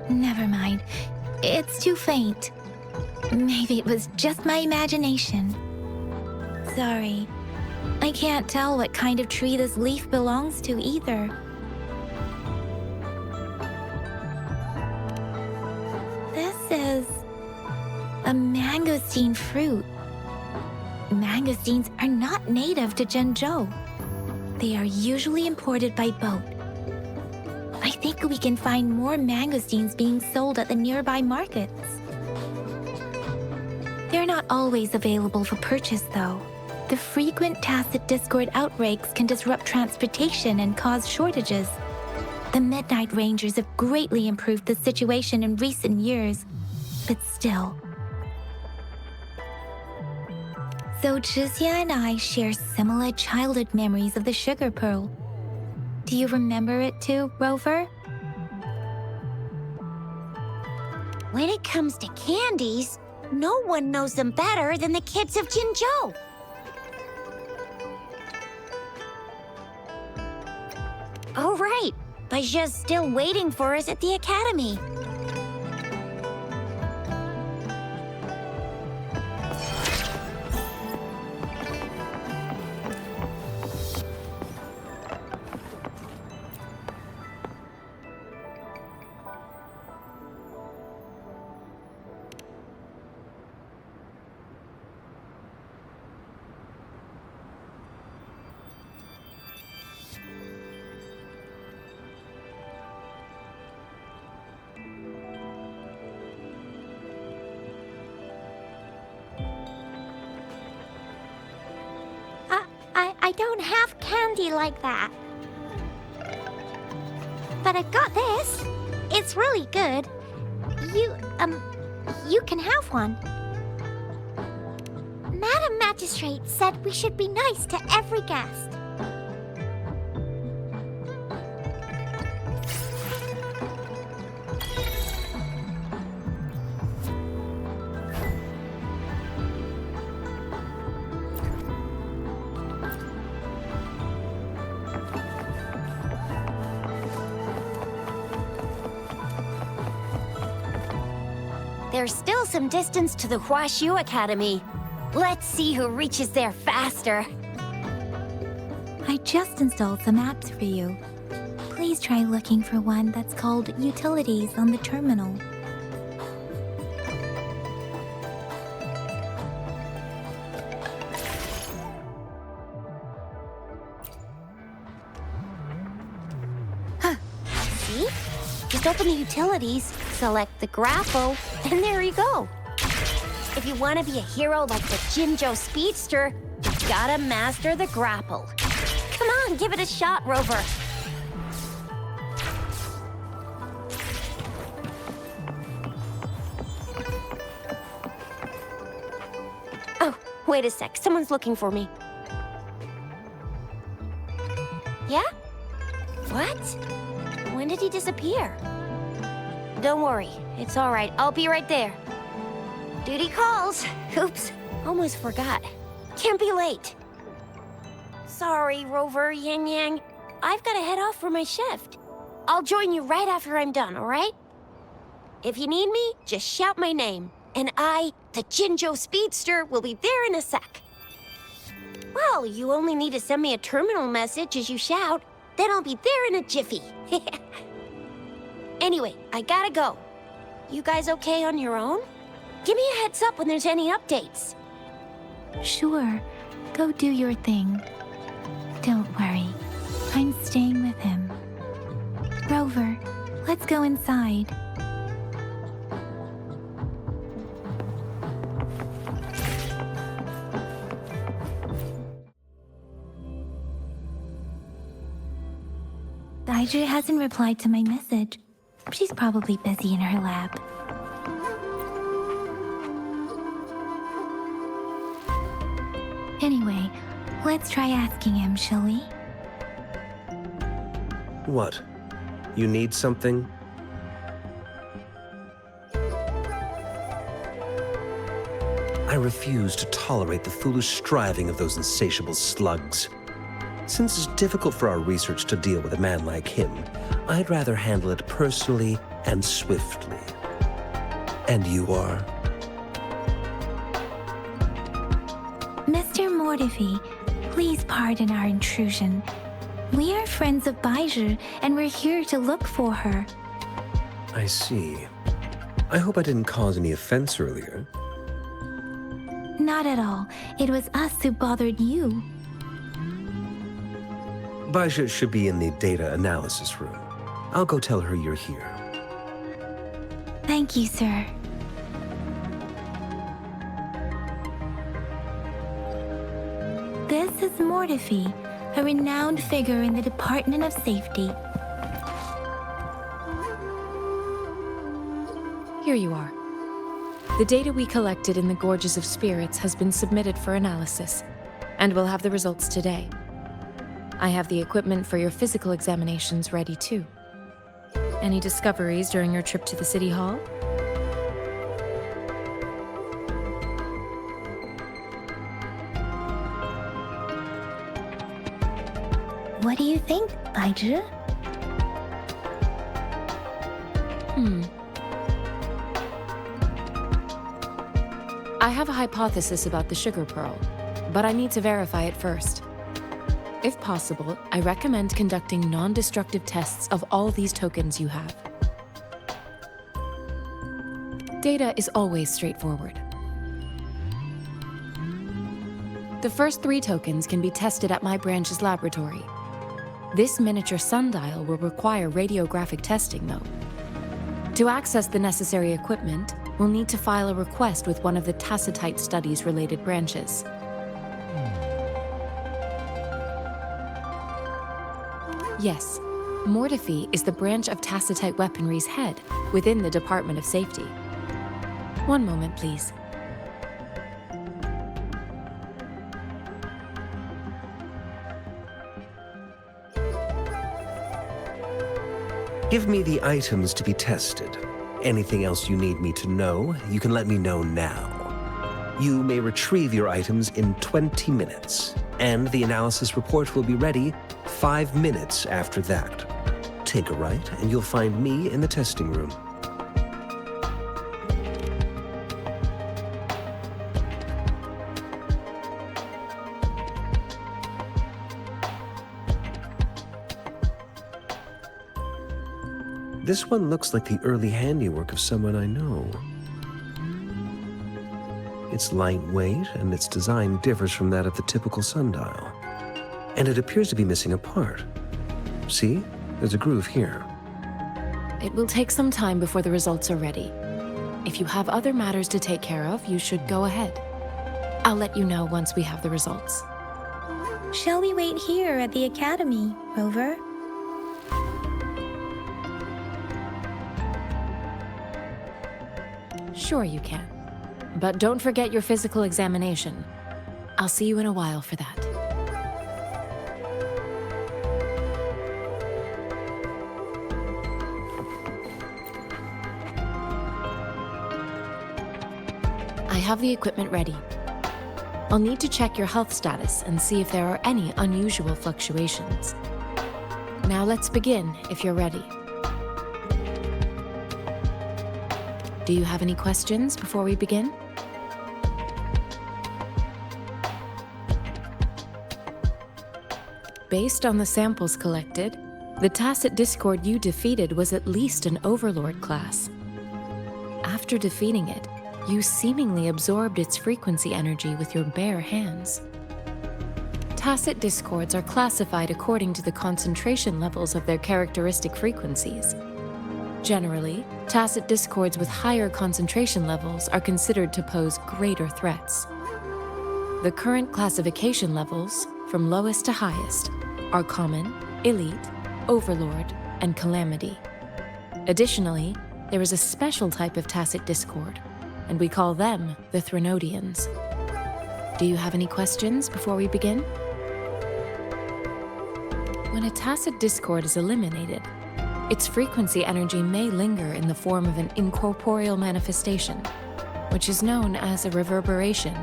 Never mind. It's too faint. Maybe it was just my imagination. Sorry. I can't tell what kind of tree this leaf belongs to either. This is a mangosteen fruit. Mangosteens are not native to Zhengzhou. They are usually imported by boat. I think we can find more mangosteens being sold at the nearby markets. They're not always available for purchase, though. The frequent tacit Discord outbreaks can disrupt transportation and cause shortages. The Midnight Rangers have greatly improved the situation in recent years, but still. So Zhixia and I share similar childhood memories of the Sugar Pearl. Do you remember it too, Rover? When it comes to candies, no one knows them better than the kids of Jinzhou. Oh, right. Baijia's still waiting for us at the academy. I don't have candy like that. But I've got this. It's really good. You can have one. Madam Magistrate said we should be nice to every guest. There's still some distance to the Huaxiu Academy. Let's see who reaches there faster. I just installed some apps for you. Please please try looking for one that's called Utilities on the terminal. See? Just open the utilities, select the grapple, and there you go. If you want to be a hero like the Jinjo Speedster, you gotta master the grapple. Come on, give it a shot, Rover. Oh, wait a sec. Someone's looking for me. Yeah? What? When did he disappear? Don't worry. It's all right. I'll be right there. Duty calls. Oops. Almost forgot. Can't be late. Sorry, Rover, Yang Yang. I've got to head off for my shift. I'll join you right after I'm done, all right? If you need me, just shout my name. And I, the Jinjo Speedster, will be there in a sec. Well, you only need to send me a terminal message as you shout. Then I'll be there in a jiffy. Anyway, I gotta go. You guys okay on your own? Give me a heads up when there's any updates. Sure, go do your thing. Don't worry, I'm staying with him. Rover, let's go inside. Daija hasn't replied to my message. She's probably busy in her lab. Anyway, let's try asking him, shall we? What? You need something? I refuse to tolerate the foolish striving of those insatiable slugs. Since it's difficult for our research to deal with a man like him, I'd rather handle it personally and swiftly. And you are? Mr. Mortefi, please pardon our intrusion. We are friends of Baiju, and we're here to look for her. I see. I hope I didn't cause any offense earlier. Not at all. It was us who bothered you. Baija should be in the data analysis room. I'll go tell her you're here. Thank you, sir. This is Mortefi, a renowned figure in the Department of Safety. Here you are. The data we collected in the Gorges of Spirits has been submitted for analysis, and we'll have the results today. I have the equipment for your physical examinations ready too. Any discoveries during your trip to the City Hall? What do you think, Baiju? I have a hypothesis about the sugar pearl, but I need to verify it first. If possible, I recommend conducting non-destructive tests of all these tokens you have. Data is always straightforward. The first 3 tokens can be tested at my branch's laboratory. This miniature sundial will require radiographic testing, though. To access the necessary equipment, we'll need to file a request with one of the Tacitite Studies-related branches. Yes, Mortefi is the branch of Tacitite Weaponry's head within the Department of Safety. One moment, please. Give me the items to be tested. Anything else you need me to know, you can let me know now. You may retrieve your items in 20 minutes, and the analysis report will be ready 5 minutes after that. Take a right, and you'll find me in the testing room. This one looks like the early handiwork of someone I know. It's lightweight, and its design differs from that of the typical sundial. And it appears to be missing a part. See? There's a groove here. It will take some time before the results are ready. If you have other matters to take care of, you should go ahead. I'll let you know once we have the results. Shall we wait here at the academy, Rover? Sure you can. But don't forget your physical examination. I'll see you in a while for that. I have the equipment ready. I'll need to check your health status and see if there are any unusual fluctuations. Now let's begin, if you're ready. Do you have any questions before we begin? Based on the samples collected, the Tacit Discord you defeated was at least an Overlord class. After defeating it, you seemingly absorbed its frequency energy with your bare hands. Tacit Discords are classified according to the concentration levels of their characteristic frequencies. Generally, Tacit Discords with higher concentration levels are considered to pose greater threats. The current classification levels, from lowest to highest, are Common, Elite, Overlord, and Calamity. Additionally, there is a special type of Tacit Discord, and we call them the Threnodians. Do you have any questions before we begin? When a Tacit Discord is eliminated, its frequency energy may linger in the form of an incorporeal manifestation, which is known as a reverberation.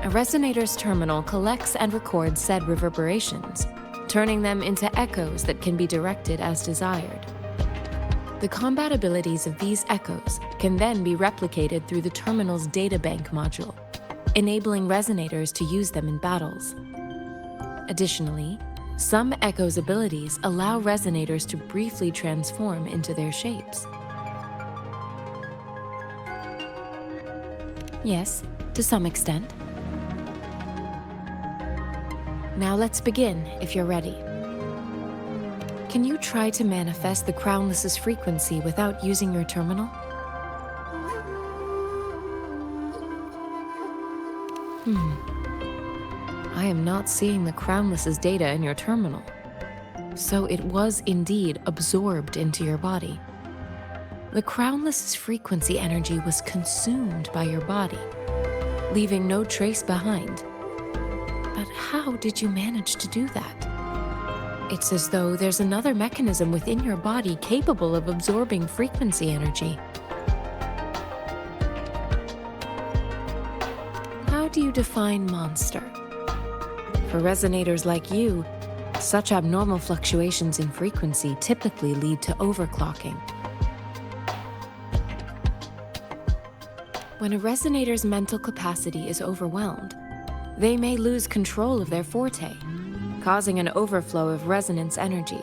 A resonator's terminal collects and records said reverberations, turning them into echoes that can be directed as desired. The combat abilities of these echoes can then be replicated through the terminal's databank module, enabling resonators to use them in battles. Additionally, some echoes' abilities allow resonators to briefly transform into their shapes. Yes, to some extent. Now let's begin, if you're ready. Can you try to manifest the Crownless's frequency without using your terminal? I am not seeing the Crownless's data in your terminal. So it was indeed absorbed into your body. The Crownless's frequency energy was consumed by your body, leaving no trace behind. But how did you manage to do that? It's as though there's another mechanism within your body capable of absorbing frequency energy. How do you define monster? For resonators like you, such abnormal fluctuations in frequency typically lead to overclocking. When a resonator's mental capacity is overwhelmed, they may lose control of their forte, causing an overflow of resonance energy.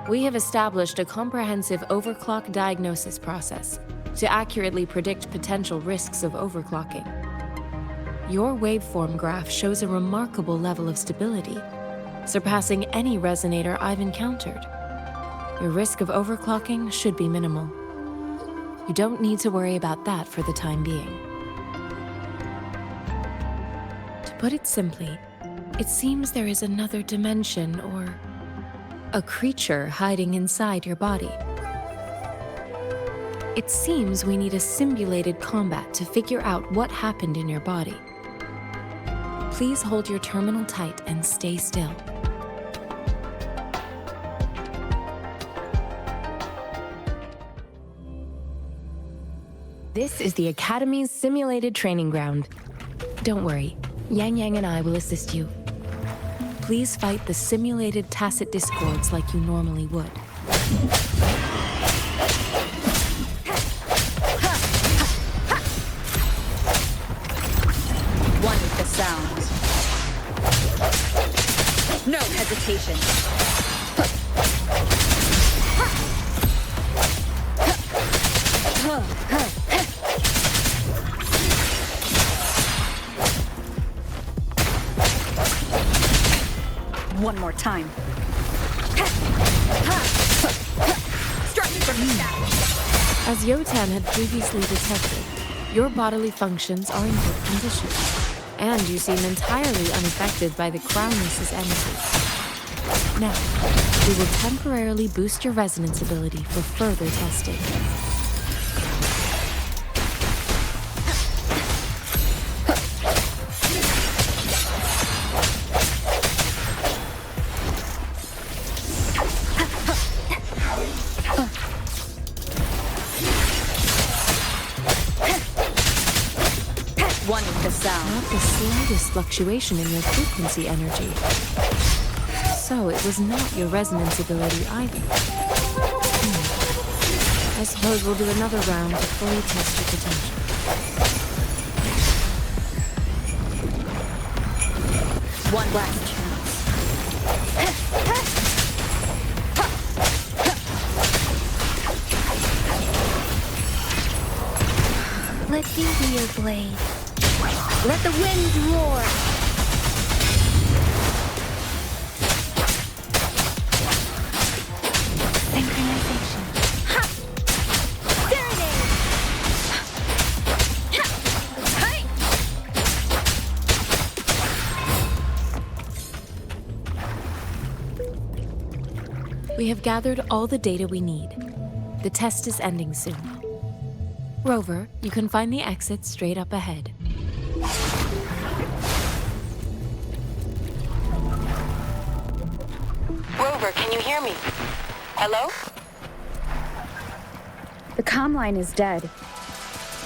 We have established a comprehensive overclock diagnosis process to accurately predict potential risks of overclocking. Your waveform graph shows a remarkable level of stability, surpassing any resonator I've encountered. Your risk of overclocking should be minimal. You don't need to worry about that for the time being. To put it simply, it seems there is another dimension or a creature hiding inside your body. It seems we need a simulated combat to figure out what happened in your body. Please hold your terminal tight and stay still. This is the Academy's simulated training ground. Don't worry, Yang Yang and I will assist you. Please fight the simulated Tacit Discords like you normally would. One with the sound. No hesitation. more time. As Yotan had previously detected, your bodily functions are in good condition, and you seem entirely unaffected by the Crownless's energy. Now, we will temporarily boost your resonance ability for further testing. One with the sound. Not the slightest fluctuation in your frequency energy. So it was not your resonance ability either. I suppose we'll do another round to fully test your potential. One last chance. Let me be your blade. Let the wind roar! Synchronization. There it is! Hey! We have gathered all the data we need. The test is ending soon. Rover, you can find the exit straight up ahead. Rover, can you hear me? Hello? The comm line is dead.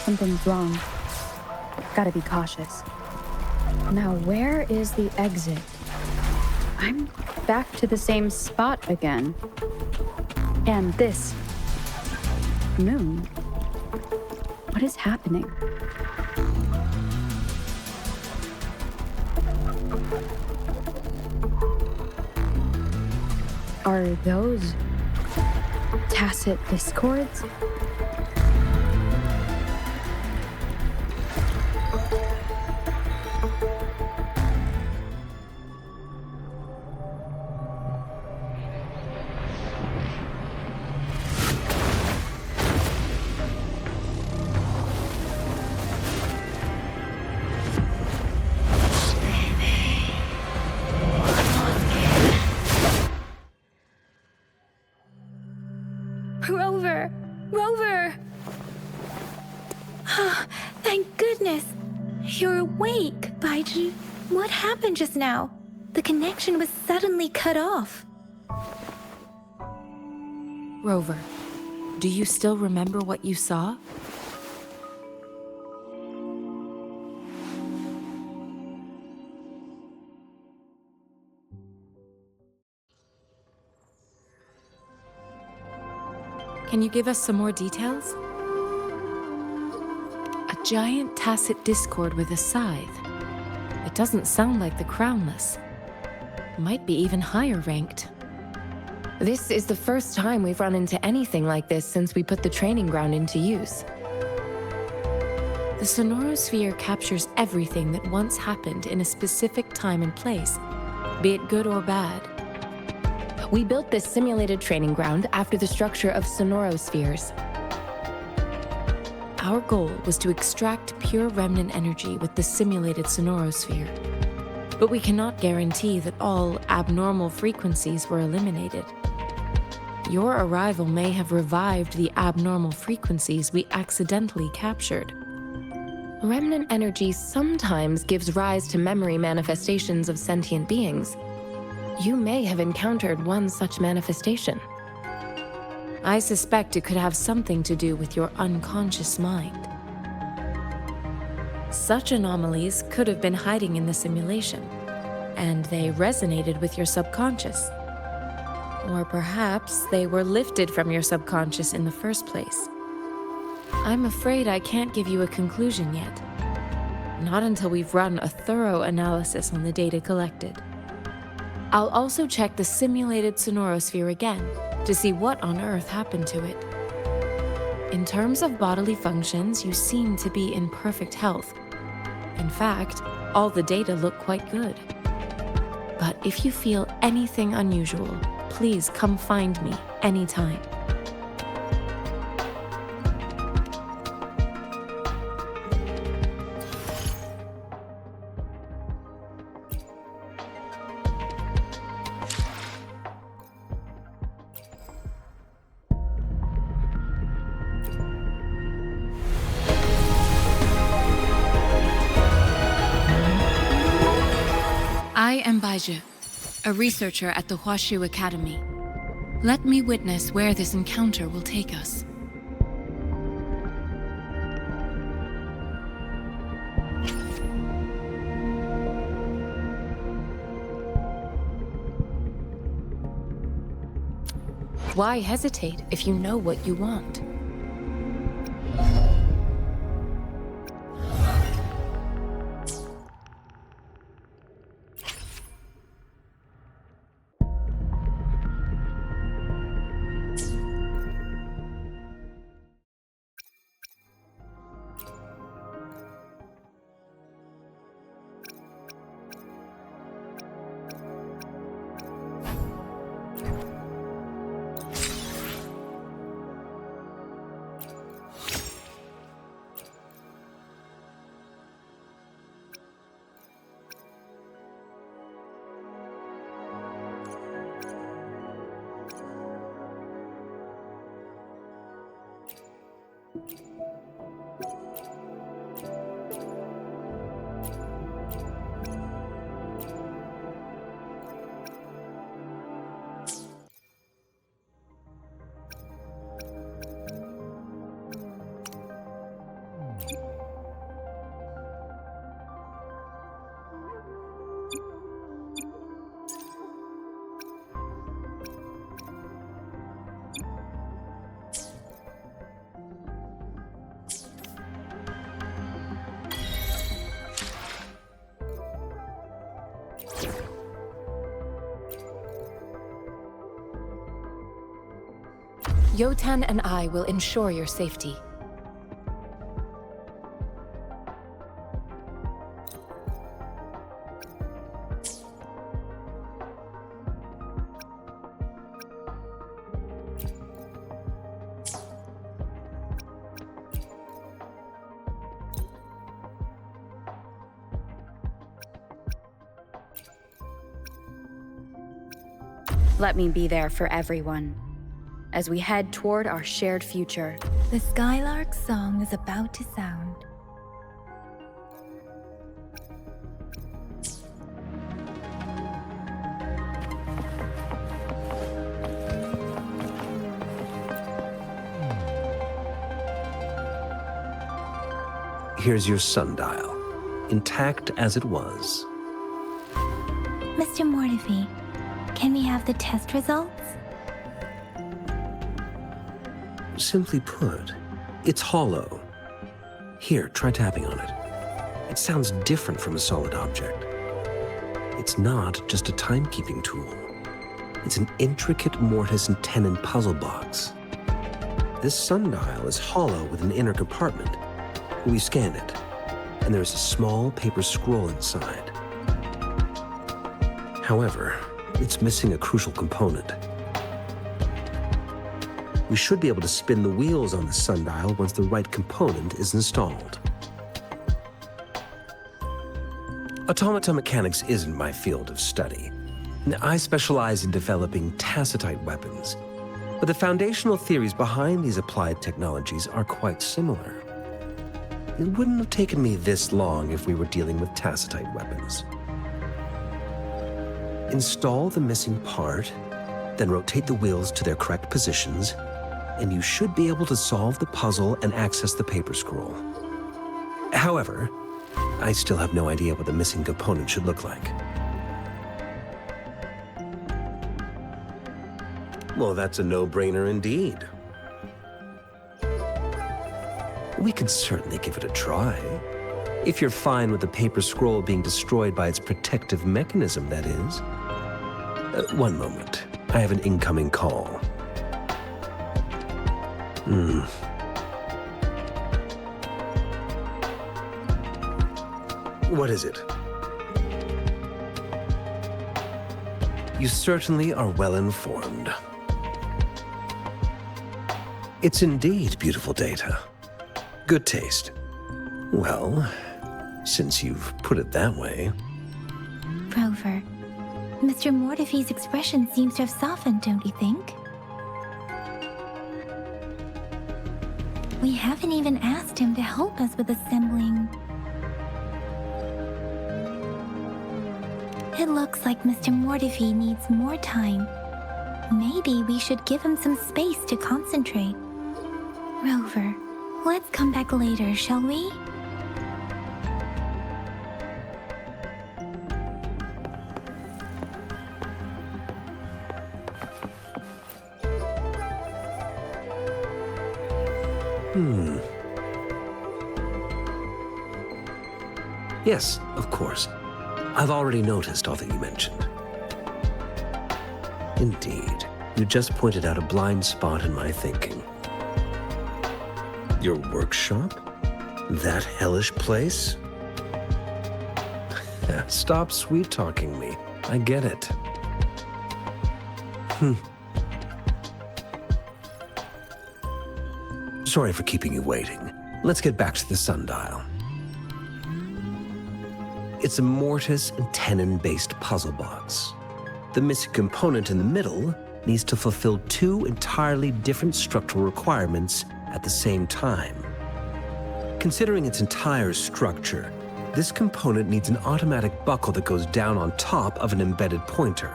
Something's wrong. Gotta be cautious. Now, where is the exit? I'm back to the same spot again. And this moon. What is happening? Are those tacit discords? Rover! Rover! Oh, thank goodness! You're awake, Baiji. What happened just now? The connection was suddenly cut off. Rover, do you still remember what you saw? Can you give us some more details? A giant tacit discord with a scythe. It doesn't sound like the Crownless. Might be even higher ranked. This is the first time we've run into anything like this since we put the training ground into use. The Sonorosphere captures everything that once happened in a specific time and place, be it good or bad. We built this simulated training ground after the structure of Sonorospheres. Our goal was to extract pure remnant energy with the simulated Sonorosphere. But we cannot guarantee that all abnormal frequencies were eliminated. Your arrival may have revived the abnormal frequencies we accidentally captured. Remnant energy sometimes gives rise to memory manifestations of sentient beings. You may have encountered one such manifestation. I suspect it could have something to do with your unconscious mind. Such anomalies could have been hiding in the simulation, and they resonated with your subconscious. Or perhaps they were lifted from your subconscious in the first place. I'm afraid I can't give you a conclusion yet. Not until we've run a thorough analysis on the data collected. I'll also check the simulated Sonorosphere again to see what on earth happened to it. In terms of bodily functions, you seem to be in perfect health. In fact, all the data look quite good. But if you feel anything unusual, please come find me anytime. I am Baizhi, a researcher at the Huashu Academy. Let me witness where this encounter will take us. Why hesitate if you know what you want? Yotan and I will ensure your safety. Let me be there for everyone as we head toward our shared future. The Skylark's song is about to sound. Here's your sundial, intact as it was. Mr. Mortefi, can we have the test results? Simply put, it's hollow. Here, try tapping on it. It sounds different from a solid object. It's not just a timekeeping tool. It's an intricate mortise and tenon puzzle box. This sundial is hollow with an inner compartment. We scanned it, and there's a small paper scroll inside. However, it's missing a crucial component. We should be able to spin the wheels on the sundial once the right component is installed. Automata mechanics isn't my field of study. I specialize in developing tacitite weapons, but the foundational theories behind these applied technologies are quite similar. It wouldn't have taken me this long if we were dealing with tacitite weapons. Install the missing part, then rotate the wheels to their correct positions, and you should be able to solve the puzzle and access the paper scroll. However, I still have no idea what the missing component should look like. Well, that's a no-brainer indeed. We can certainly give it a try. If you're fine with the paper scroll being destroyed by its protective mechanism, that is. One moment. I have an incoming call. What is it? You certainly are well informed. It's indeed beautiful data. Good taste. Well, since you've put it that way. Rover, Mr. Mortefi's expression seems to have softened, don't you think? We haven't even asked him to help us with assembling. It looks like Mr. Mortefi needs more time. Maybe we should give him some space to concentrate. Rover, let's come back later, shall we? Yes, of course. I've already noticed all that you mentioned. Indeed, you just pointed out a blind spot in my thinking. Your workshop? That hellish place? Stop sweet-talking me. I get it. Sorry for keeping you waiting. Let's get back to the sundial. It's a mortise and tenon-based puzzle box. The missing component in the middle needs to fulfill two entirely different structural requirements at the same time. Considering its entire structure, this component needs an automatic buckle that goes down on top of an embedded pointer.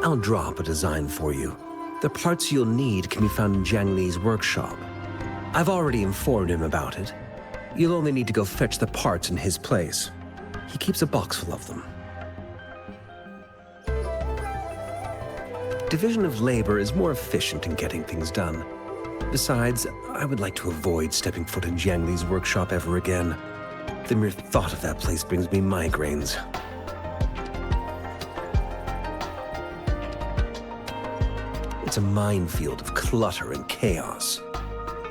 I'll draw up a design for you. The parts you'll need can be found in Jiang Li's workshop. I've already informed him about it. You'll only need to go fetch the parts in his place. He keeps a box full of them. Division of labor is more efficient in getting things done. Besides, I would like to avoid stepping foot in Jiang Li's workshop ever again. The mere thought of that place brings me migraines. It's a minefield of clutter and chaos.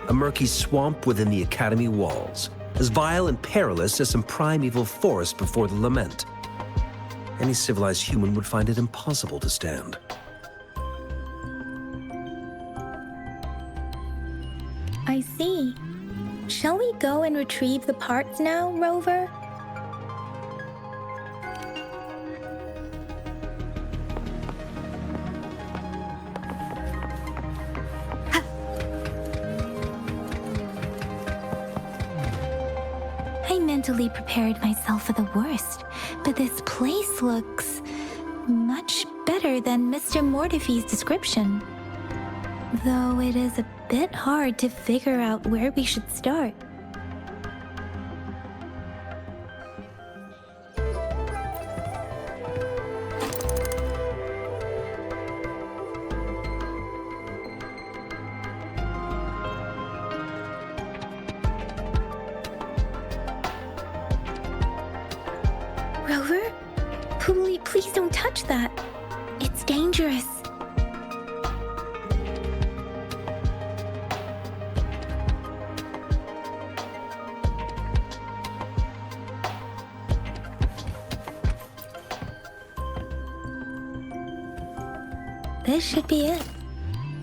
A murky swamp within the Academy walls, as vile and perilous as some primeval forest before the lament. Any civilized human would find it impossible to stand. I see. Shall we go and retrieve the parts now, Rover? I mentally prepared myself for the worst, but this place looks much better than Mr. Mortefi's description. Though it is a bit hard to figure out where we should start. Rover? Please don't touch that. It's dangerous. This should be it.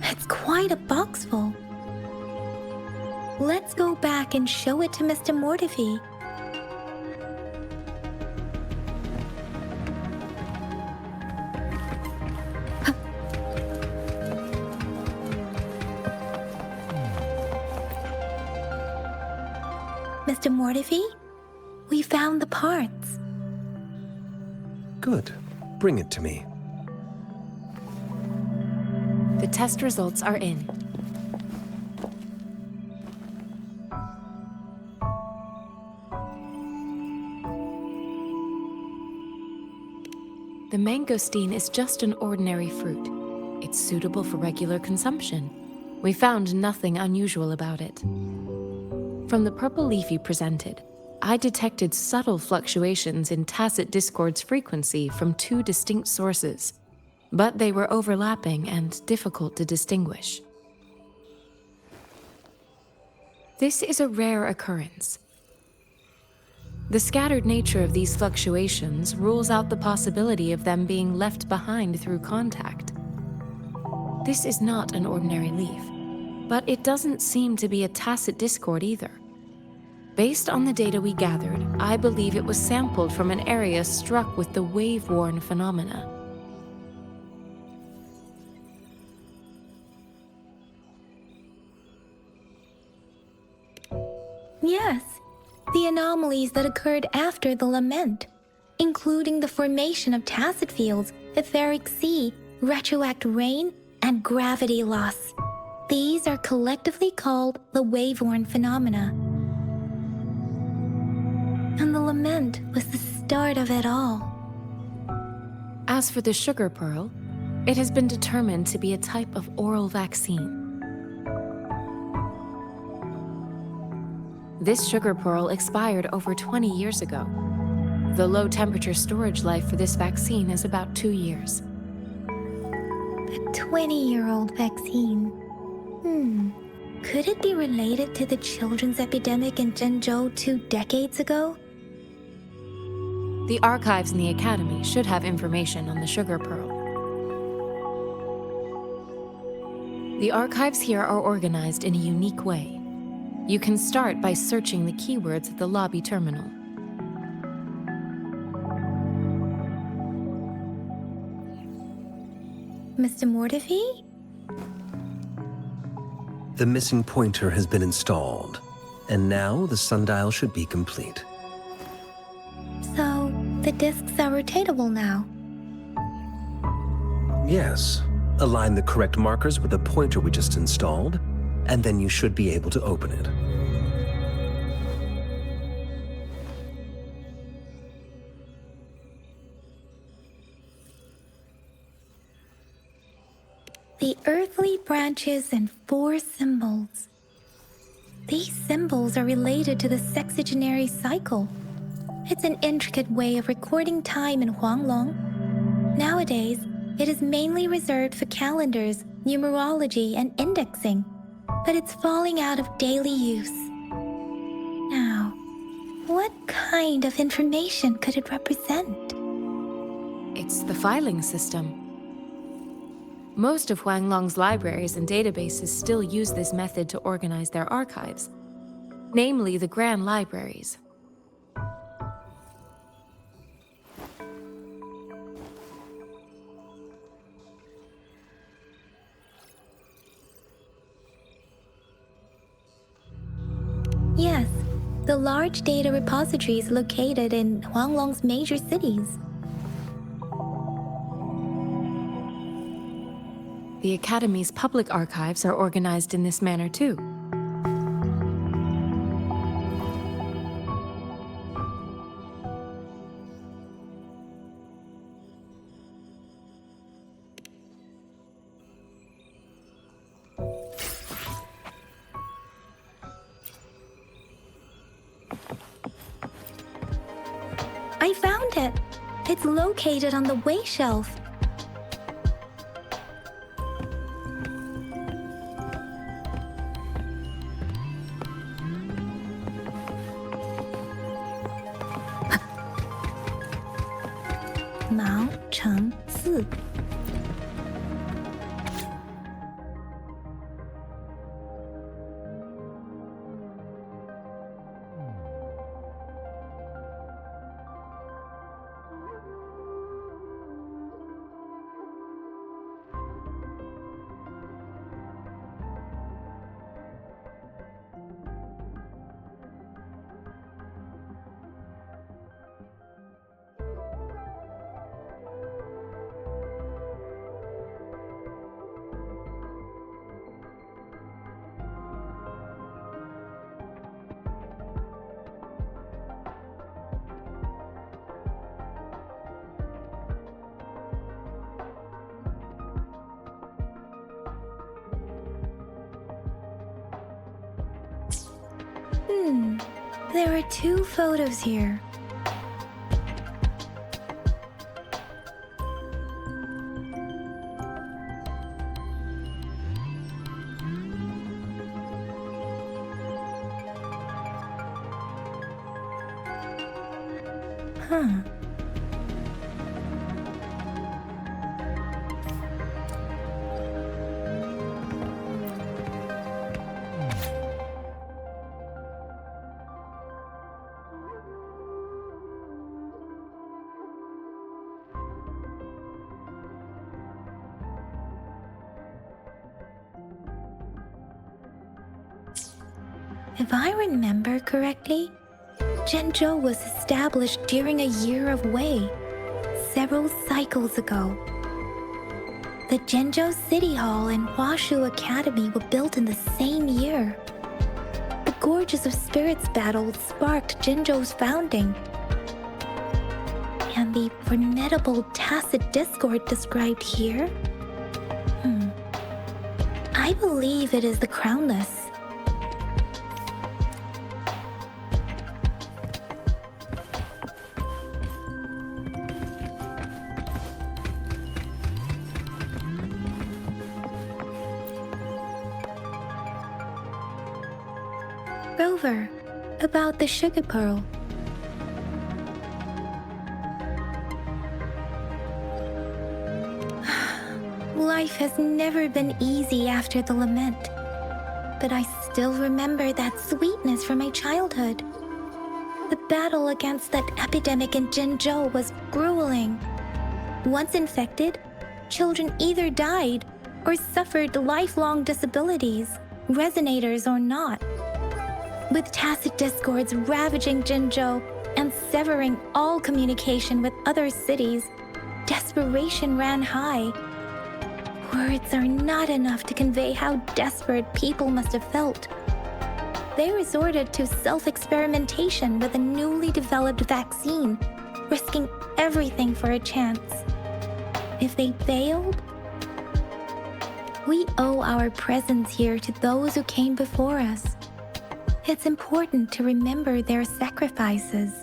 It's quite a box full. Let's go back and show it to Mr. Mortefi. Mr. Mortefi, we found the parts. Good. Bring it to me. The test results are in. The mangosteen is just an ordinary fruit. It's suitable for regular consumption. We found nothing unusual about it. From the purple leaf you presented, I detected subtle fluctuations in tacit discord's frequency from two distinct sources, but they were overlapping and difficult to distinguish. This is a rare occurrence. The scattered nature of these fluctuations rules out the possibility of them being left behind through contact. This is not an ordinary leaf, but it doesn't seem to be a tacit discord either. Based on the data we gathered, I believe it was sampled from an area struck with the wave-worn phenomena. Yes, the anomalies that occurred after the lament, including the formation of tacit fields, etheric sea, retroact rain, and gravity loss. These are collectively called the wave-worn phenomena. And the lament was the start of it all. As for the sugar pearl, it has been determined to be a type of oral vaccine. This sugar pearl expired over 20 years ago. The low-temperature storage life for this vaccine is about 2 years. A 20-year-old vaccine. Could it be related to the children's epidemic in Zhengzhou 2 decades ago? The archives in the Academy should have information on the sugar pearl. The archives here are organized in a unique way. You can start by searching the keywords at the lobby terminal. Mr. Mortefi? The missing pointer has been installed, and now the sundial should be complete. So, the discs are rotatable now? Yes. Align the correct markers with the pointer we just installed, and then you should be able to open it. The earthly branches and 4 symbols. These symbols are related to the sexagenary cycle. It's an intricate way of recording time in Huanglong. Nowadays, it is mainly reserved for calendars, numerology, and indexing, but it's falling out of daily use. Now, what kind of information could it represent? It's the filing system. Most of Huanglong's libraries and databases still use this method to organize their archives, namely the Grand Libraries. Yes, the large data repositories located in Huanglong's major cities. The Academy's public archives are organized in this manner too. I found it! It's located on the way shelf. Mao Cheng Si. There are 2 photos here. Huh. If I remember correctly, Zhenzhou was established during a year of Wei, several cycles ago. The Zhenzhou City Hall and Huashu Academy were built in the same year. The Gorges of Spirits battle sparked Zhenzhou's founding. And the formidable tacit discord described here? I believe it is the Crownless. Rover, about the sugar pearl. Life has never been easy after the lament, but I still remember that sweetness from my childhood. The battle against that epidemic in Zhenzhou was grueling. Once infected, children either died or suffered lifelong disabilities, resonators or not. With tacit discords ravaging Zhenzhou and severing all communication with other cities, desperation ran high. Words are not enough to convey how desperate people must have felt. They resorted to self-experimentation with a newly developed vaccine, risking everything for a chance. If they failed, we owe our presence here to those who came before us. It's important to remember their sacrifices.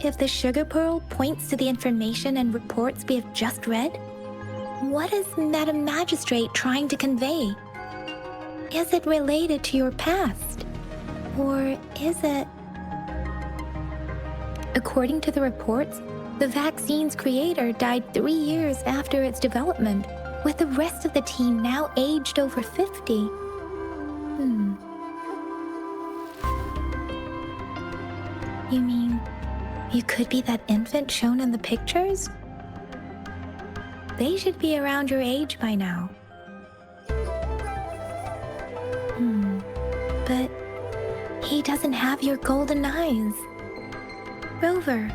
If the sugar pearl points to the information and reports we have just read, what is Madam Magistrate trying to convey? Is it related to your past? Or is it... According to the reports, the vaccine's creator died 3 years after its development, with the rest of the team now aged over 50. You mean, you could be that infant shown in the pictures? They should be around your age by now. But he doesn't have your golden eyes. Rover,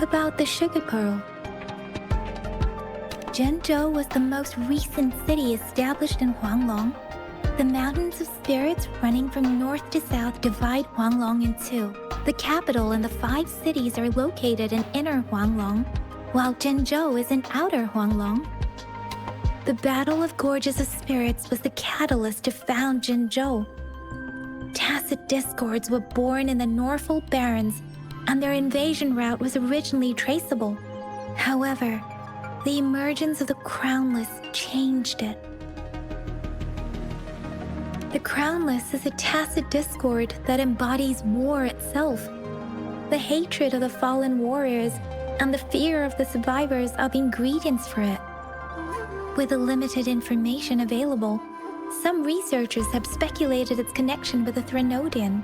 about the sugar pearl. Zhenzhou was the most recent city established in Huanglong. The mountains of spirits running from north to south divide Huanglong in two. The capital and the 5 cities are located in inner Huanglong, while Zhenzhou is in outer Huanglong. The Battle of Gorges of Spirits was the catalyst to found Zhenzhou. Tacit discords were born in the Norfolk Barrens, and their invasion route was originally traceable. However, the emergence of the Crownless changed it. The Crownless is a tacit discord that embodies war itself. The hatred of the fallen warriors and the fear of the survivors are the ingredients for it. With the limited information available, some researchers have speculated its connection with the Threnodian.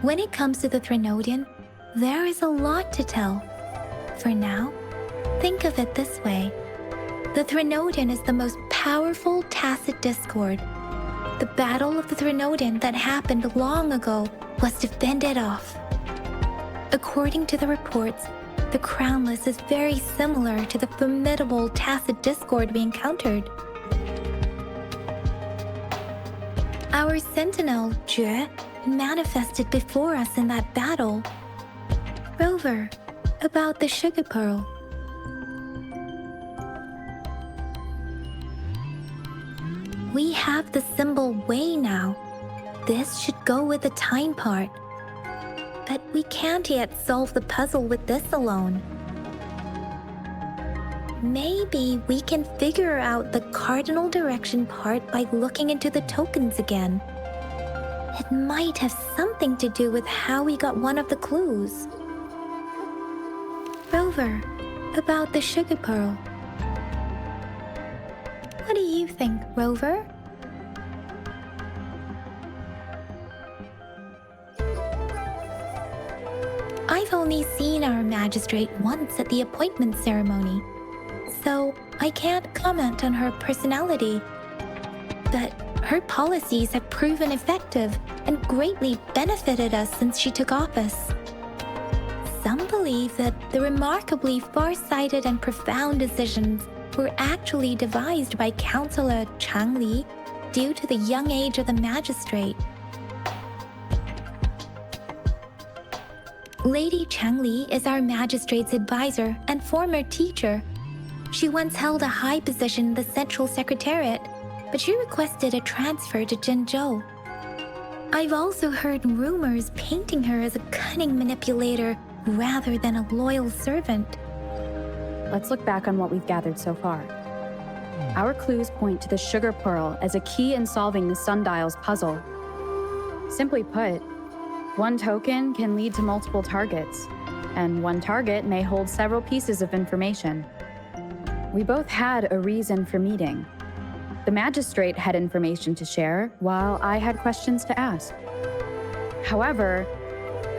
When it comes to the Threnodian, there is a lot to tell. For now, think of it this way. The Threnodian is the most powerful tacit discord. The Battle of the Threnodian that happened long ago was to fend it off. According to the reports, the Crownless is very similar to the formidable tacit discord we encountered. Our sentinel, Jue, manifested before us in that battle. Rover, about the sugar pearl. We have the symbol Wei now. This should go with the time part. But we can't yet solve the puzzle with this alone. Maybe we can figure out the cardinal direction part by looking into the tokens again. It might have something to do with how we got one of the clues. Rover, about the sugar pearl. What do you think, Rover? I've only seen our magistrate once at the appointment ceremony, so I can't comment on her personality. But her policies have proven effective and greatly benefited us since she took office. Some believe that the remarkably far-sighted and profound decisions were actually devised by Councillor Changli due to the young age of the magistrate. Lady Changli is our magistrate's advisor and former teacher. She once held a high position in the Central Secretariat, but she requested a transfer to Jinzhou. I've also heard rumors painting her as a cunning manipulator rather than a loyal servant. Let's look back on what we've gathered so far. Our clues point to the sugar pearl as a key in solving the sundial's puzzle. Simply put, one token can lead to multiple targets, and one target may hold several pieces of information. We both had a reason for meeting. The magistrate had information to share, while I had questions to ask. However,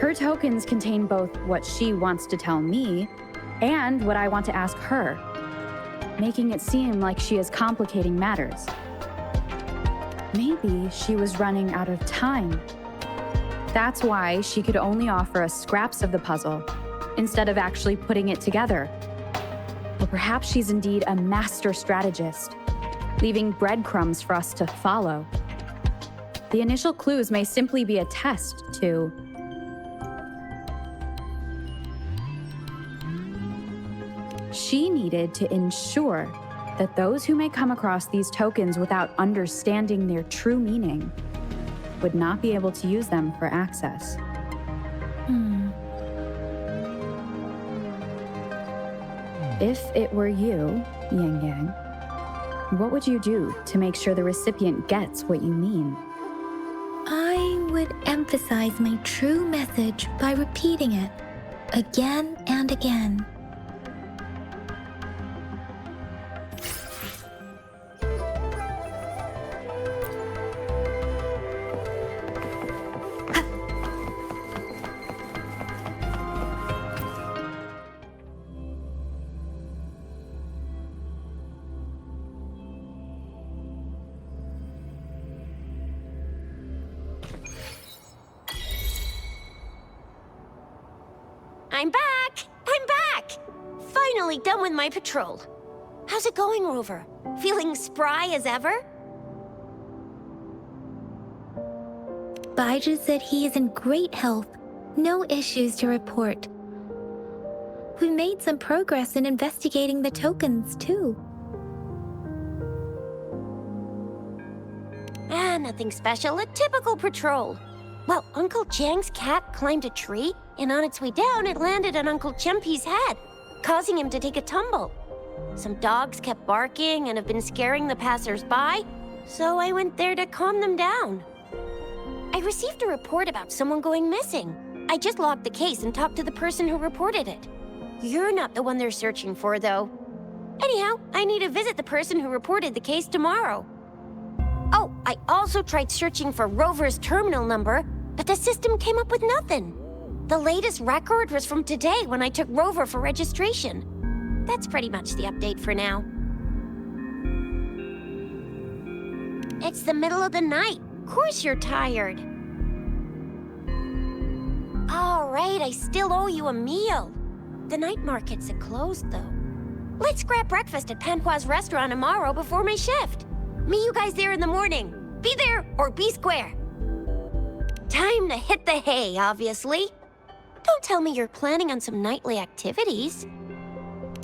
her tokens contain both what she wants to tell me and what I want to ask her, making it seem like she is complicating matters. Maybe she was running out of time. That's why she could only offer us scraps of the puzzle, instead of actually putting it together. Or perhaps she's indeed a master strategist, leaving breadcrumbs for us to follow. The initial clues may simply be a test to... She needed to ensure that those who may come across these tokens without understanding their true meaning would not be able to use them for access. If it were you, Yang Yang, what would you do to make sure the recipient gets what you mean? I would emphasize my true message by repeating it again and again. I'm back! I'm back! Finally done with my patrol. How's it going, Rover? Feeling spry as ever? Baiju said he is in great health. No issues to report. We made some progress in investigating the tokens, too. Nothing special. A typical patrol. Well, Uncle Chang's cat climbed a tree, and on its way down, it landed on Uncle Chempi's head, causing him to take a tumble. Some dogs kept barking and have been scaring the passers-by, so I went there to calm them down. I received a report about someone going missing. I just logged the case and talked to the person who reported it. You're not the one they're searching for, though. Anyhow, I need to visit the person who reported the case tomorrow. Oh, I also tried searching for Rover's terminal number, but the system came up with nothing. The latest record was from today when I took Rover for registration. That's pretty much the update for now. It's the middle of the night. Of course you're tired. All right, I still owe you a meal. The night markets are closed, though. Let's grab breakfast at Panhua's restaurant tomorrow before my shift. Meet you guys there in the morning. Be there or be square. Time to hit the hay, obviously. Don't tell me you're planning on some nightly activities.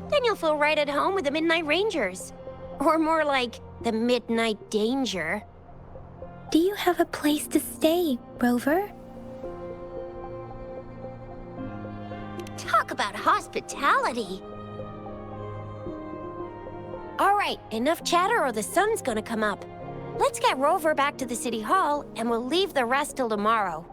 Then you'll feel right at home with the Midnight Rangers. Or more like the Midnight Danger. Do you have a place to stay, Rover? Talk about hospitality. All right, enough chatter or the sun's gonna come up. Let's get Rover back to the city hall, and we'll leave the rest till tomorrow.